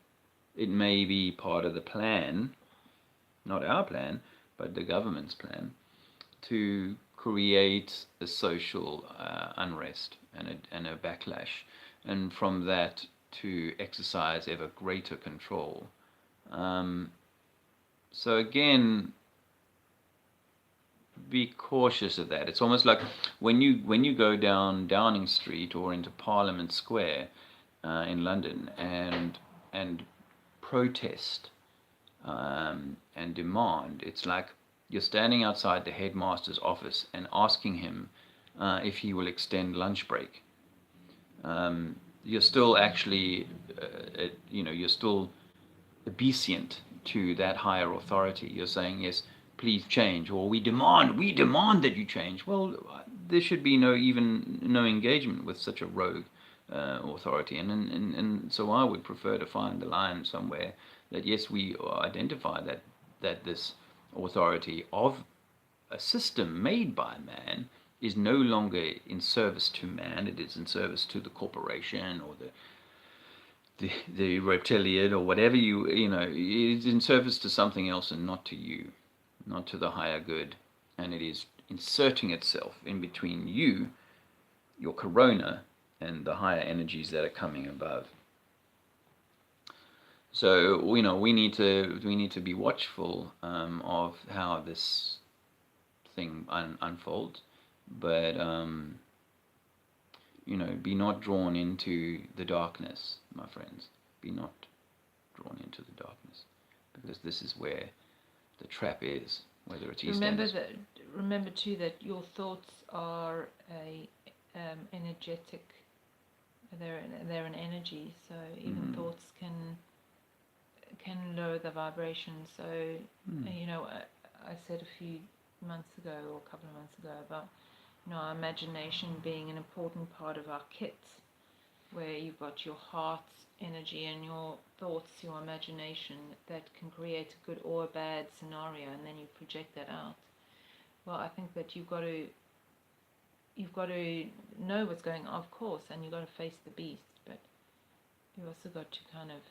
it may be part of the plan, not our plan, but the government's plan, to create a social unrest and a backlash, and from that to exercise ever greater control. So again, be cautious of that. It's almost like when you go down Downing Street or into Parliament Square in London and protest and demand. It's like you're standing outside the headmaster's office and asking him if he will extend lunch break. You're still actually, you're still obedient to that higher authority. You're saying, yes, please change, or we demand that you change. Well, there should be no engagement with such a rogue authority, and so I would prefer to find the line somewhere that yes, we identify that this authority of a system made by man is no longer in service to man. It is in service to the corporation or the reptilian or whatever it's in service to something else and not to you, not to the higher good. And it is inserting itself in between you, your corona, and the higher energies that are coming above. So we need to be watchful of how this thing unfolds, but be not drawn into the darkness, my friends. Be not drawn into the darkness, because this is where the trap is. Whether it's remember too that your thoughts are energetic. They're an energy, so even thoughts can lower the vibration. So I said a few months ago or a couple of months ago about our imagination being an important part of our kit, where you've got your heart's energy and your thoughts, your imagination, that can create a good or a bad scenario, and then you project that out. Well, I think that you've got to know what's going on, of course, and you've got to face the beast, but you've also got to kind of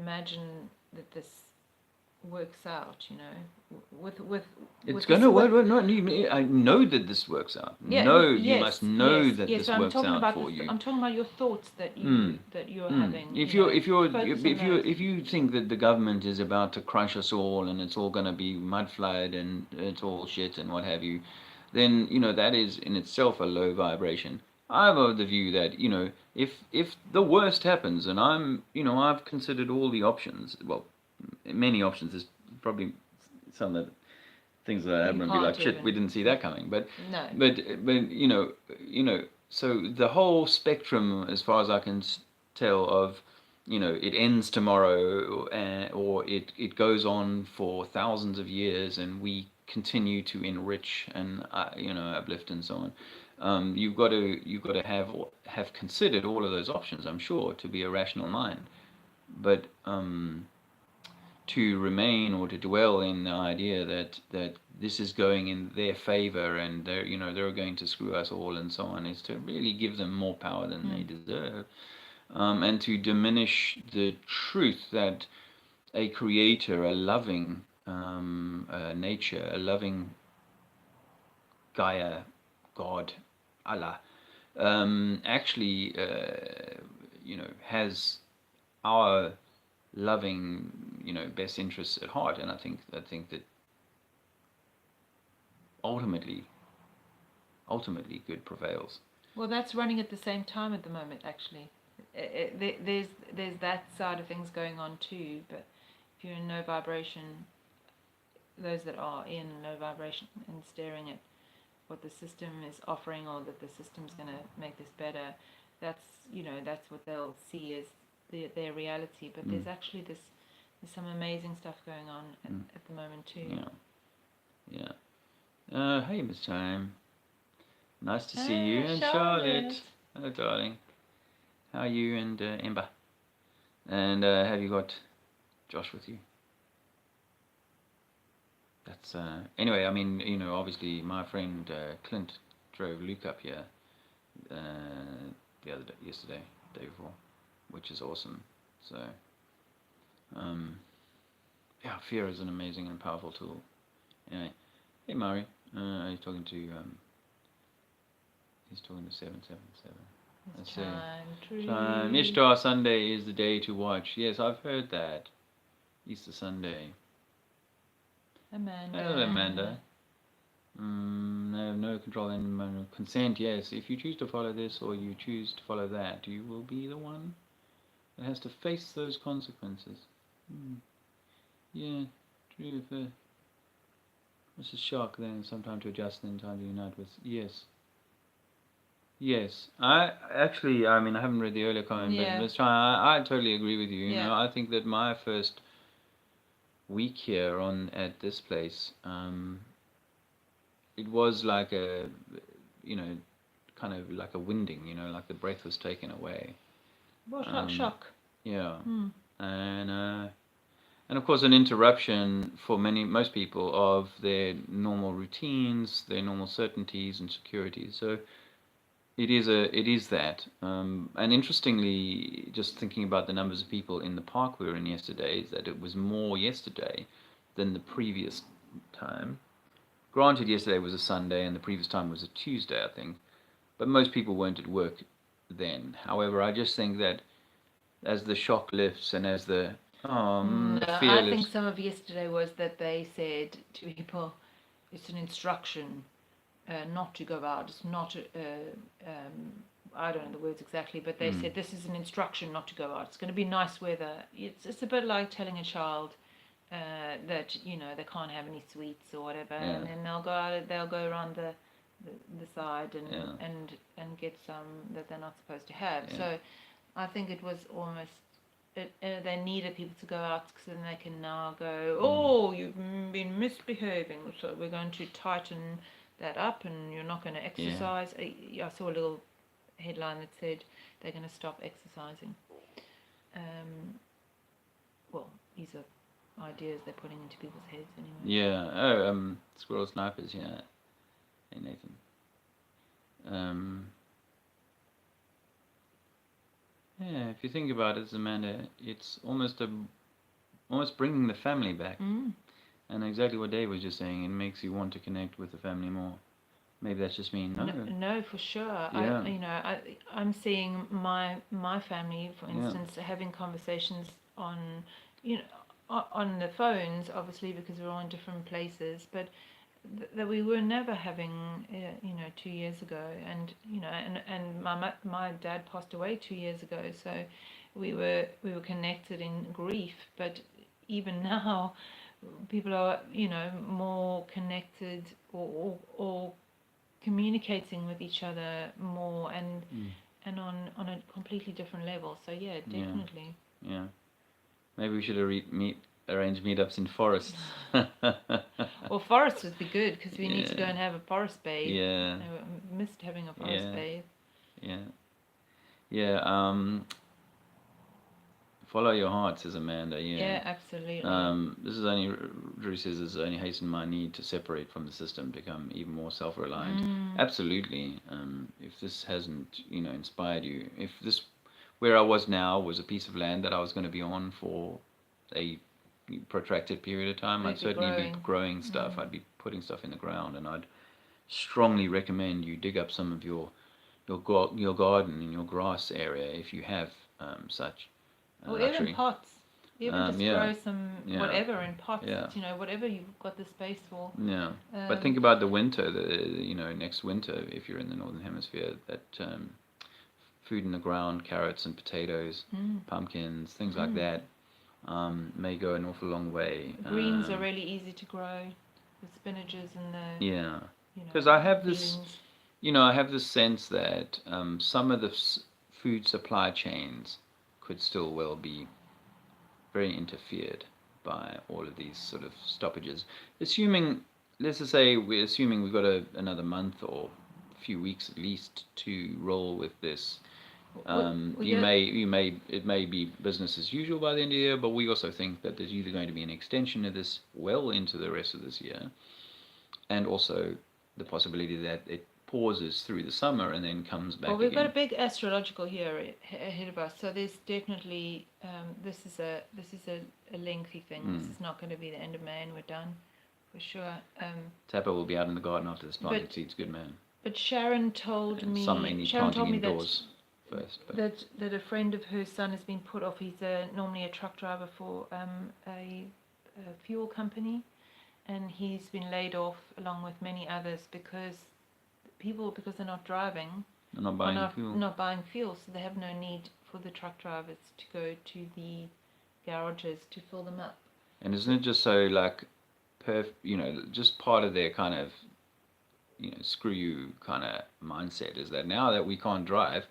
imagine that this works out, it's going to work. I know that this works out. You must know that this works out for you. I'm talking about your thoughts that you're having. If you think that the government is about to crush us all and it's all going to be mud flood and it's all shit and what have you, then that is in itself a low vibration. I'm of the view that if the worst happens, and I've considered all the options. Well, many options. There's probably some of the things that I haven't be like, shit, we didn't see that coming. But no. But so the whole spectrum, as far as I can tell, of it ends tomorrow, or it goes on for thousands of years, and we continue to enrich and uplift and so on. You've got to have considered all of those options, I'm sure, to be a rational mind. But to remain or to dwell in the idea that this is going in their favor and they're going to screw us all and so on, is to really give them more power than they deserve, and to diminish the truth that a creator, a loving nature, a loving Gaia, God, Allah, actually has our loving best interests at heart. And I think that ultimately good prevails. Well, that's running at the same time at the moment, actually. There's that side of things going on too, but if you're in no vibration, those that are in low vibration and staring at what the system is offering, or that the system's going to make this better, that's what they'll see as their reality. But there's actually there's some amazing stuff going on at the moment too. Hey, Miss Time, nice to see you. And Charlotte, hello darling, how are you? And Ember, and have you got Josh with you? That's anyway, I mean, obviously my friend Clint drove Luke up here yesterday, day before, which is awesome. So fear is an amazing and powerful tool. Anyway, hey Mari, he's talking to 777. Time. Ishtar Sunday is the day to watch. Yes, I've heard that. Easter Sunday. Amanda. Hello, Amanda. No control and consent. Yes, if you choose to follow this or you choose to follow that, you will be the one that has to face those consequences. Yeah, true. What's a shock then? Some time to adjust, then time to unite with. Yes. I haven't read the earlier comment, but this time I totally agree with you. I think that my first week here at this place, it was like a, kind of like a winding, like the breath was taken away. What, like shock? Yeah. And of course an interruption for most people of their normal routines, their normal certainties and securities. So it is that. And interestingly, just thinking about the numbers of people in the park we were in yesterday, is that it was more yesterday than the previous time. Granted, yesterday was a Sunday and the previous time was a Tuesday, I think, but most people weren't at work then. However, I just think that as the shock lifts and as the No, fear I lifts, think some of yesterday was that they said to people, it's an instruction not to go out. It's not, I don't know the words exactly, but they said this is an instruction not to go out. It's going to be nice weather. It's a bit like telling a child that they can't have any sweets or whatever, and then they'll go out, they'll go around the side and get some that they're not supposed to have. So I think it was almost they needed people to go out because then they can now go, oh, you've been misbehaving, so we're going to tighten that up and you're not going to exercise. I saw a little headline that said they're going to stop exercising. Well, these are ideas they're putting into people's heads anyway. Yeah. Oh, squirrel snipers. Yeah. Hey, Nathan. Yeah. If you think about it, Amanda, it's almost bringing the family back. And exactly what Dave was just saying, it makes you want to connect with the family more. Maybe that's just me. No, for sure. Yeah. I'm seeing my family, for instance, having conversations on, on the phones, obviously because we're all in different places, but that we were never having, 2 years ago, and and my dad passed away 2 years ago, so we were connected in grief, but even now, people are more connected or communicating with each other more and on a completely different level. So yeah, definitely. Yeah. Maybe we should arrange meetups in forests. Well, forests would be good because we need to go and have a forest bathe. Yeah. I missed having a forest bathe. Yeah. Follow your heart, says Amanda. Yeah, absolutely. This is only, Drew says, this has only hastened my need to separate from the system, become even more self-reliant. Absolutely. If this hasn't, inspired you, if this, where I was now, was a piece of land that I was going to be on for a protracted period of time, I'd certainly be growing stuff. I'd be putting stuff in the ground, and I'd strongly recommend you dig up some of your garden and your grass area if you have such. Or even pots. Even just grow some whatever in pots. Yeah. Whatever you've got the space for. Yeah. But think about the winter. Next winter, if you're in the northern hemisphere, that food in the ground, carrots and potatoes, pumpkins, things like that, may go an awful long way. Greens are really easy to grow. The spinaches and the because I have this, I have this sense that some of the food supply chains could still well be very interfered by all of these sort of stoppages. Let's just say we're assuming we've got another month or a few weeks at least to roll with this. It may be business as usual by the end of the year, but we also think that there's either going to be an extension of this well into the rest of this year, and also the possibility that it pauses through the summer and then comes back. Well, we've got a big astrological year ahead of us, so there's definitely this is a lengthy thing. This is not going to be the end of May and we're done, for sure. Tapper will be out in the garden after this planting seeds. Good man. But Sharon told me that first, that a friend of hers son has been put off. He's normally a truck driver for a fuel company, and he's been laid off along with many others because they're not driving, they're not buying fuel, so they have no need for the truck drivers to go to the garages to fill them up. And isn't it just so just part of their kind of screw you kind of mindset is that now that we can't drive,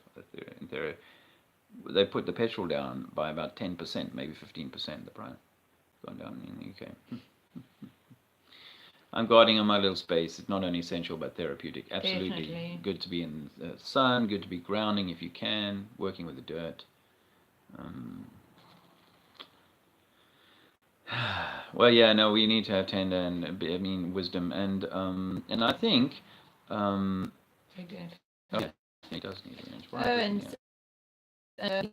they put the petrol down by about 10%, maybe 15%. The price gone down in the UK. I'm guarding on my little space. It's not only essential but therapeutic. Absolutely. Definitely. Good to be in the sun, good to be grounding if you can, working with the dirt. Well, we need to have tender and wisdom, and I think Okay. He does need a range. And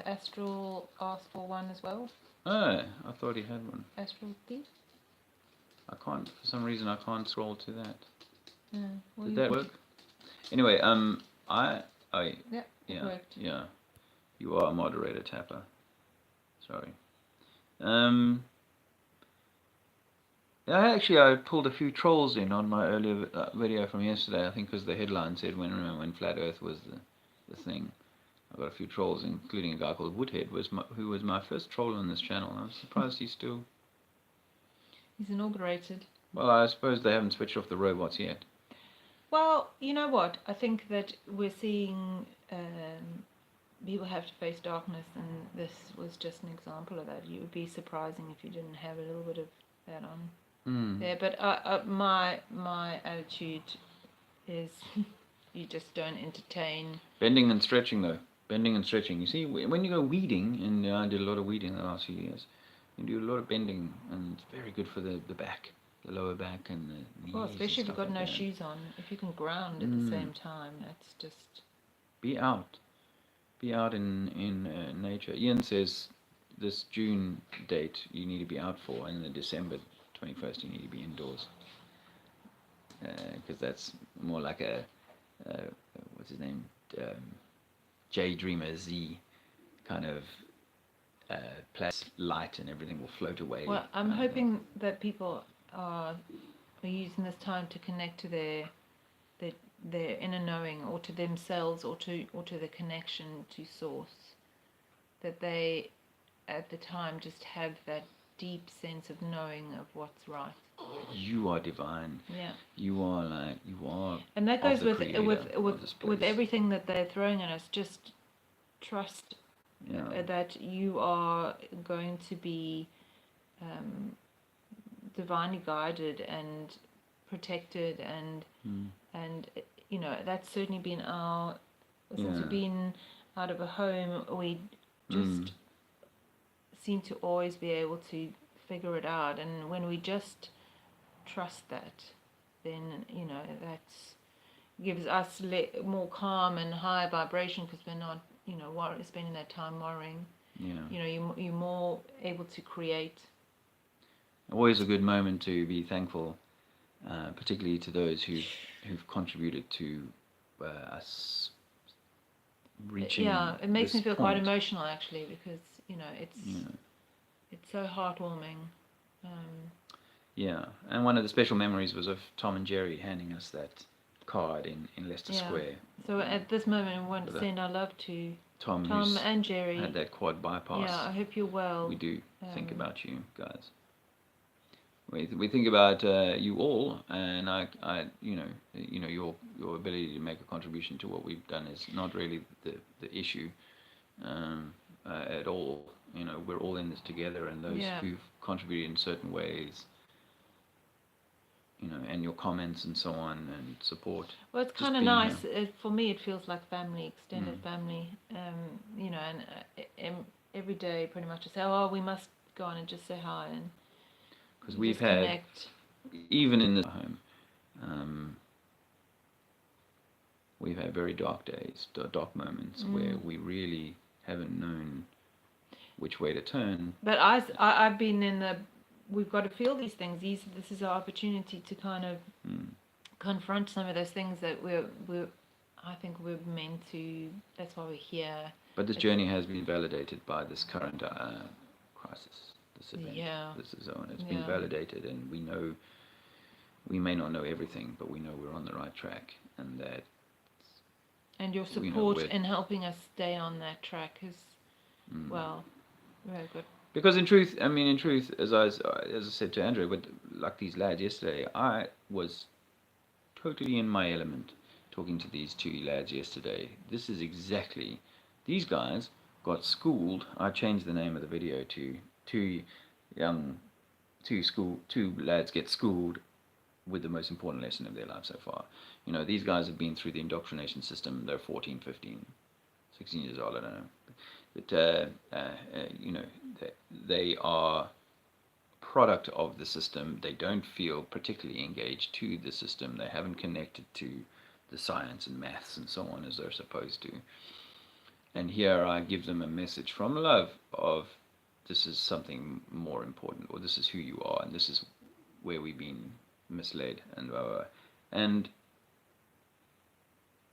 Astral asked for one as well. Oh, I thought he had one. Astral thief. I can't, for some reason, I can't scroll to that. Yeah. Well, Did that work? Anyway, I, Yeah, it yeah, worked. yeah, you are a moderator, Tapper. Sorry. I pulled a few trolls in on my earlier video from yesterday. I think because the headline said when Flat Earth was the thing. I got a few trolls, including a guy called Woodhead, who was my first troll on this channel. I'm surprised he's still. He's inaugurated. Well, I suppose they haven't switched off the robots yet. Well, you know what? I think that we're seeing people have to face darkness, and this was just an example of that. It would be surprising if you didn't have a little bit of that on there. But my attitude is you just don't entertain. Bending and stretching, though. Bending and stretching. You see, when you go weeding, and I did a lot of weeding the last few years, you do a lot of bending, and it's very good for the back, the lower back, and the knees. Well, especially if you've got like no that. shoes on. If you can ground at the same time, that's just. Be out. Be out in nature. Ian says this June date you need to be out for, and the December 21st you need to be indoors. Because that's more like a, what's his name? J Dreamer Z kind of plus light and everything will float away. Well, I'm hoping that people are using this time to connect to their inner knowing, or to themselves, or to the connection to source. That they, at the time, just have that deep sense of knowing of what's right. You are divine. Yeah. You are. And that goes with with everything that they're throwing at us. Just trust that you are going to be divinely guided and protected, and you know, that's certainly been since we've been out of a home, we just seem to always be able to figure it out, and when we just trust that, then you know that gives us more calm and higher vibration, because we're not spending that time worrying. You know, you're more able to create. Always a good moment to be thankful, particularly to those who've contributed to us reaching. Yeah, it makes me feel quite point. emotional actually, because you know it's so heartwarming. Yeah, and one of the special memories was of Tom and Jerry handing us that card in Leicester Square. So at this moment, I want to send our love to Tom and Jerry. Had that quad bypass. Yeah, I hope you're well. We do think about you guys. We think about you all, and I your ability to make a contribution to what we've done is not really the issue at all. You know, we're all in this together, and those who've contributed in certain ways, you know, and your comments and so on and support. Well, it's kind of nice. For me, it feels like family, extended family. You know, and every day pretty much I say, oh, we must go on and just say hi, and because we've had connect. Even in this home, we've had very dark days, dark moments where we really haven't known which way to turn. But I've been in the. We've got to feel these things. This is our opportunity to kind of confront some of those things that I think we're meant to. That's why we're here. But this journey has been validated by this current crisis, this event, this zone. It's been validated, and we know. We may not know everything, but we know we're on the right track, and that. And your support in helping us stay on that track is, well, very good. Because in truth, as I said to Andrew, but like these lads yesterday, I was totally in my element talking to these two lads yesterday. This is exactly, these guys got schooled. I changed the name of the video to two lads get schooled with the most important lesson of their life so far. You know, these guys have been through the indoctrination system. They're 14, 15, 16 years old, I don't know. But, you know, they are product of the system. They don't feel particularly engaged to the system. They haven't connected to the science and maths and so on as they're supposed to. And here I give them a message from love of this is something more important, or this is who you are, and this is where we've been misled and blah, blah, blah. And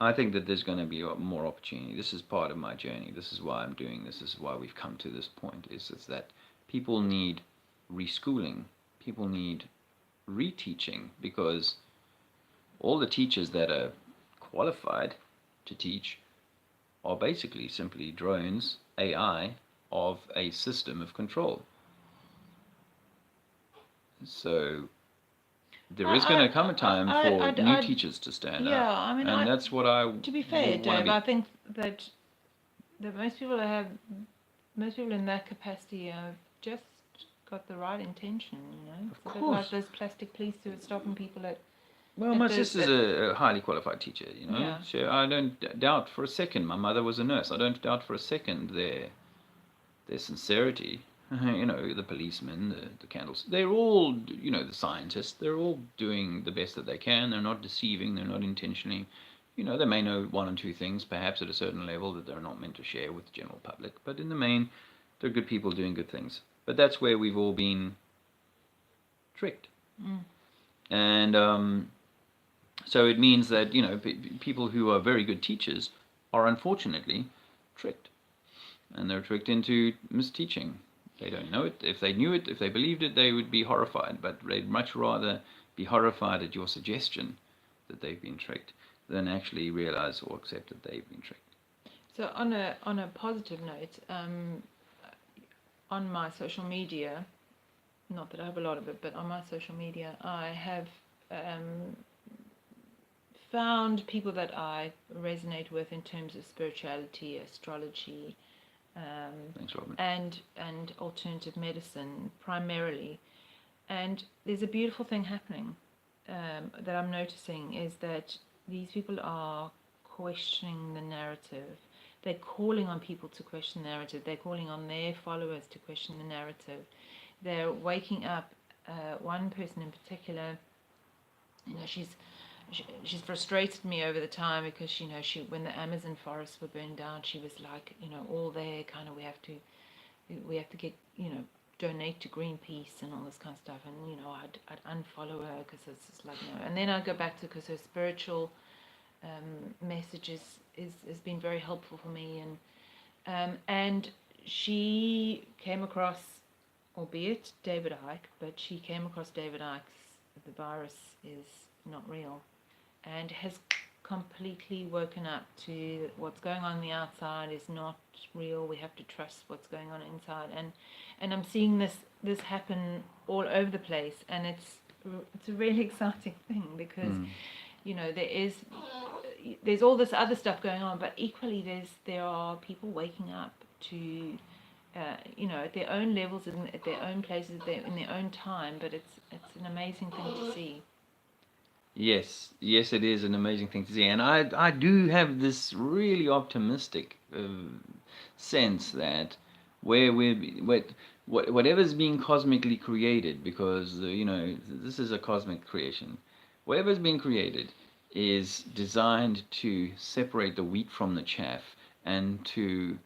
I think that there's going to be more opportunity. This is part of my journey. This is why I'm doing this. This is why we've come to this point. Is that people need reschooling. People need reteaching, because all the teachers that are qualified to teach are basically simply drones, AI, of a system of control. So there is going to come a time for new teachers to stand yeah, up. I mean, and that's what I to be fair, wanna Dave, be. I think that most people in that capacity have just got the right intention, you know. Of It's a bit course. like those plastic police who are stopping people at. Well, my sister's a highly qualified teacher, you know. Yeah. So I don't doubt for a second. My mother was a nurse. I don't doubt for a second their sincerity. You know, the policemen, the candles. They're all, you know, the scientists. They're all doing the best that they can. They're not deceiving. They're not intentionally. You know, they may know one or two things, perhaps at a certain level, that they're not meant to share with the general public. But in the main, they're good people doing good things. But that's where we've all been tricked. And so it means that, you know, people who are very good teachers are unfortunately tricked. And they're tricked into misteaching. They don't know it. If they knew it, if they believed it, they would be horrified. But they'd much rather be horrified at your suggestion that they've been tricked than actually realize or accept that they've been tricked. So on a positive note, on my social media, not that I have a lot of it, but on my social media, I have found people that I resonate with in terms of spirituality, astrology, Thanks, Robin. and alternative medicine primarily. And there's a beautiful thing happening that I'm noticing, is that these people are questioning the narrative. They're calling on people to question the narrative. They're calling on their followers to question the narrative. They're waking up. One person in particular, you know, she's frustrated me over the time, because, you know, when the Amazon forests were burned down, she was like, you know, all there kind of, we have to get, you know, donate to Greenpeace and all this kind of stuff. And, you know, I'd unfollow her because it's just like, no. And then I'd go back to, because her spiritual messages has been very helpful for me. And she came across, albeit David Icke, but she came across David Icke's "The Virus Is Not Real," and has completely woken up to what's going on the outside is not real. We have to trust what's going on inside, and I'm seeing this happen all over the place, and it's a really exciting thing, because you know, there's all this other stuff going on, but equally there are people waking up to you know, at their own levels and at their own places, in their own time. But it's an amazing thing to see. Yes, it is an amazing thing to see, and I do have this really optimistic sense that whatever's being cosmically created, because you know, this is a cosmic creation, whatever's being created is designed to separate the wheat from the chaff, and to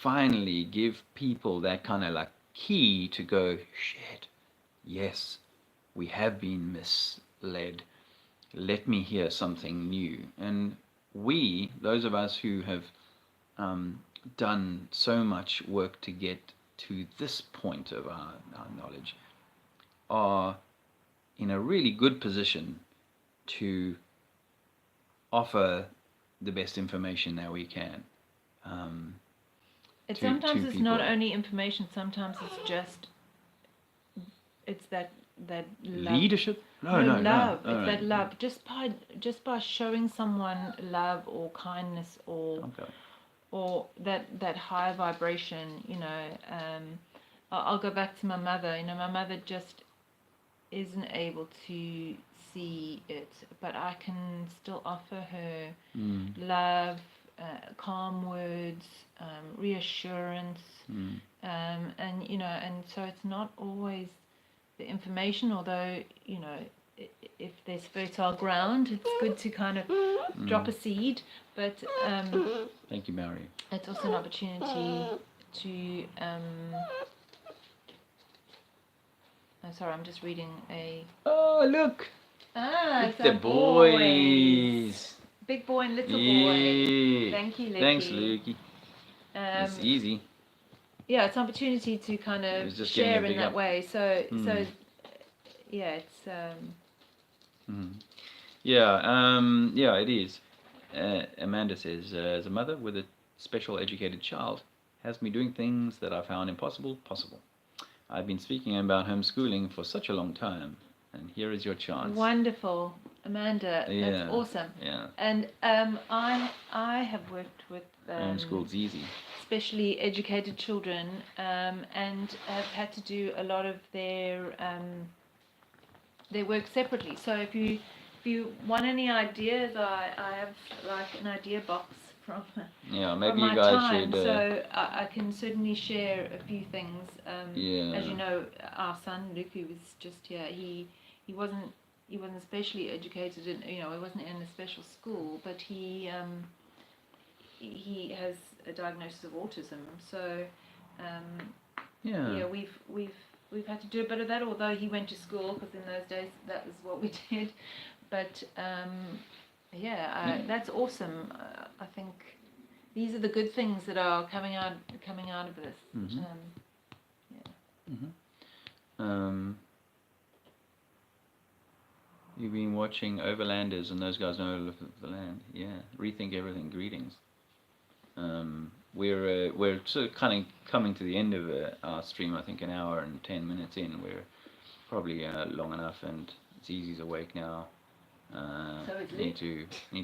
finally give people that kind of like key to go, shit, yes, we have been misled. Let me hear something new. And we, those of us who have done so much work to get to this point of our knowledge, are in a really good position to offer the best information that we can. Sometimes it's not people. only information. Sometimes it's just that love. Leadership? No, love. no, It's that love. Just by showing someone love or kindness, or that higher vibration. You know, I'll go back to my mother. You know, my mother just isn't able to see it, but I can still offer her love, calm words, reassurance, and you know, and so it's not always the information, although, you know, if there's fertile ground, it's good to kind of drop a seed, but thank you, Mary. it's also an opportunity to Oh, sorry, I'm just reading a. Oh, look! It's the our boys! Big boy and little boy. Yeah. Thank you, Licky. Thanks, Lukey. It's easy. Yeah, it's an opportunity to kind It of was just getting a share in big that up. way. So yeah, it's Yeah, it is. Amanda says, as a mother with a special educated child, has me doing things that I found impossible possible. I've been speaking about homeschooling for such a long time, and here is your chance. wonderful, Amanda. Yeah, That's awesome. Yeah. And I have worked with Homeschool's easy. specially educated children, and have had to do a lot of their work separately. So if you want any ideas, I have like an idea box from Yeah, maybe from my you guys time. should. So I can certainly share a few things. Yeah. As you know, our son Luke, who was just here, he wasn't specially educated, and he wasn't in a special school, but he has a diagnosis of autism. So we've had to do a bit of that, although he went to school, because in those days that was what we did. But that's awesome. I think these are the good things that are coming out of this. Mm-hmm. You've been watching Overlanders, and those guys know Look at the Land. Yeah, Rethink Everything. Greetings. We're sort of kind of coming to the end of our stream. I think an hour and 10 minutes in. We're probably long enough, and Zizi's awake now. Need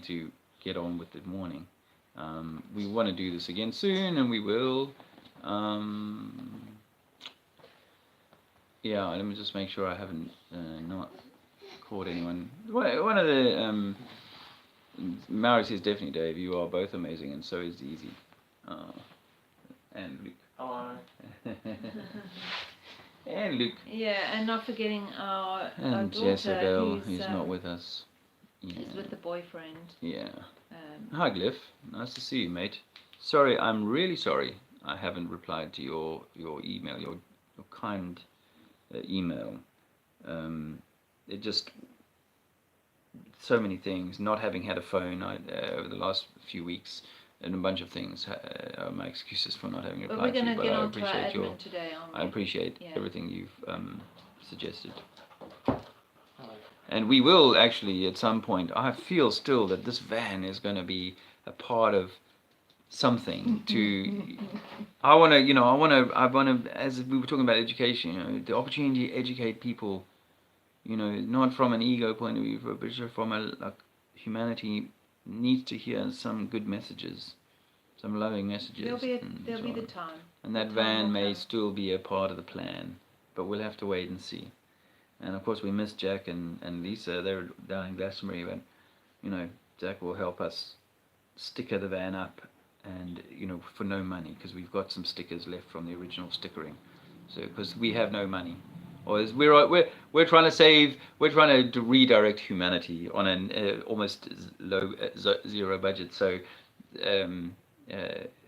to get on with the morning. We want to do this again soon, and we will. Yeah, let me just make sure I haven't not caught anyone. One of the Maori says, definitely, Dave. You are both amazing, and so is Zizi. And Luke. Hello. And Luke. Yeah, and not forgetting our And daughter, Jezebel, who's not with us. Yeah. Is with the boyfriend. Yeah. Hi, Glyph. Nice to see you, mate. Sorry, I'm really sorry I haven't replied to your email, your kind email. It just... so many things. Not having had a phone over the last few weeks, and a bunch of things are my excuses for not having replied But we're going to to you. get I on to our appreciate admin today, aren't we? I appreciate everything you've suggested. Hello. And we will actually, at some point, I feel still that this van is going to be a part of something to... I want to, as we were talking about education, the opportunity to educate people, not from an ego point of view, but just from humanity needs to hear some good messages, some loving messages. There'll be the time. And that van may still be a part of the plan, but we'll have to wait and see. And of course we miss Jack and Lisa. They're down in Glastonbury, but Jack will help us sticker the van up, and for no money, because we've got some stickers left from the original stickering. So because we have no money, or we're trying to save, we're trying to redirect humanity on an almost low zero budget. So.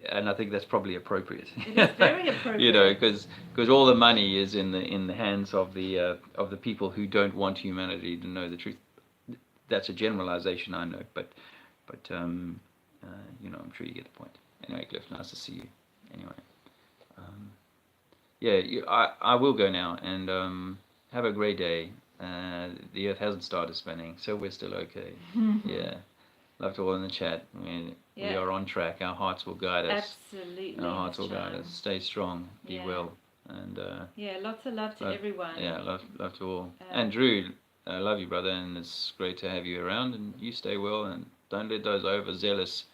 And I think that's probably appropriate. It is very appropriate. Because all the money is in the hands of the people who don't want humanity to know the truth. That's a generalization, I know, but I'm sure you get the point. Anyway, Cliff, nice to see you. Anyway, I will go now, and have a great day. The Earth hasn't started spinning, so we're still okay. Yeah. Love to all in the chat. We are on track. Our hearts will guide us. Absolutely. Our hearts will guide us. Stay strong. Be well. And lots of love to everyone. Yeah, love to all. And Drew, I love you, brother, and it's great to have you around. And you stay well, and don't let those overzealous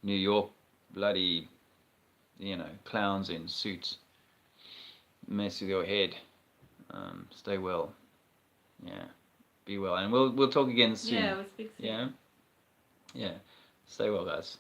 New York bloody, clowns in suits mess with your head. Stay well. Yeah. Be well, and we'll talk again soon. Yeah, we'll speak soon. Yeah. Yeah. Stay well, guys.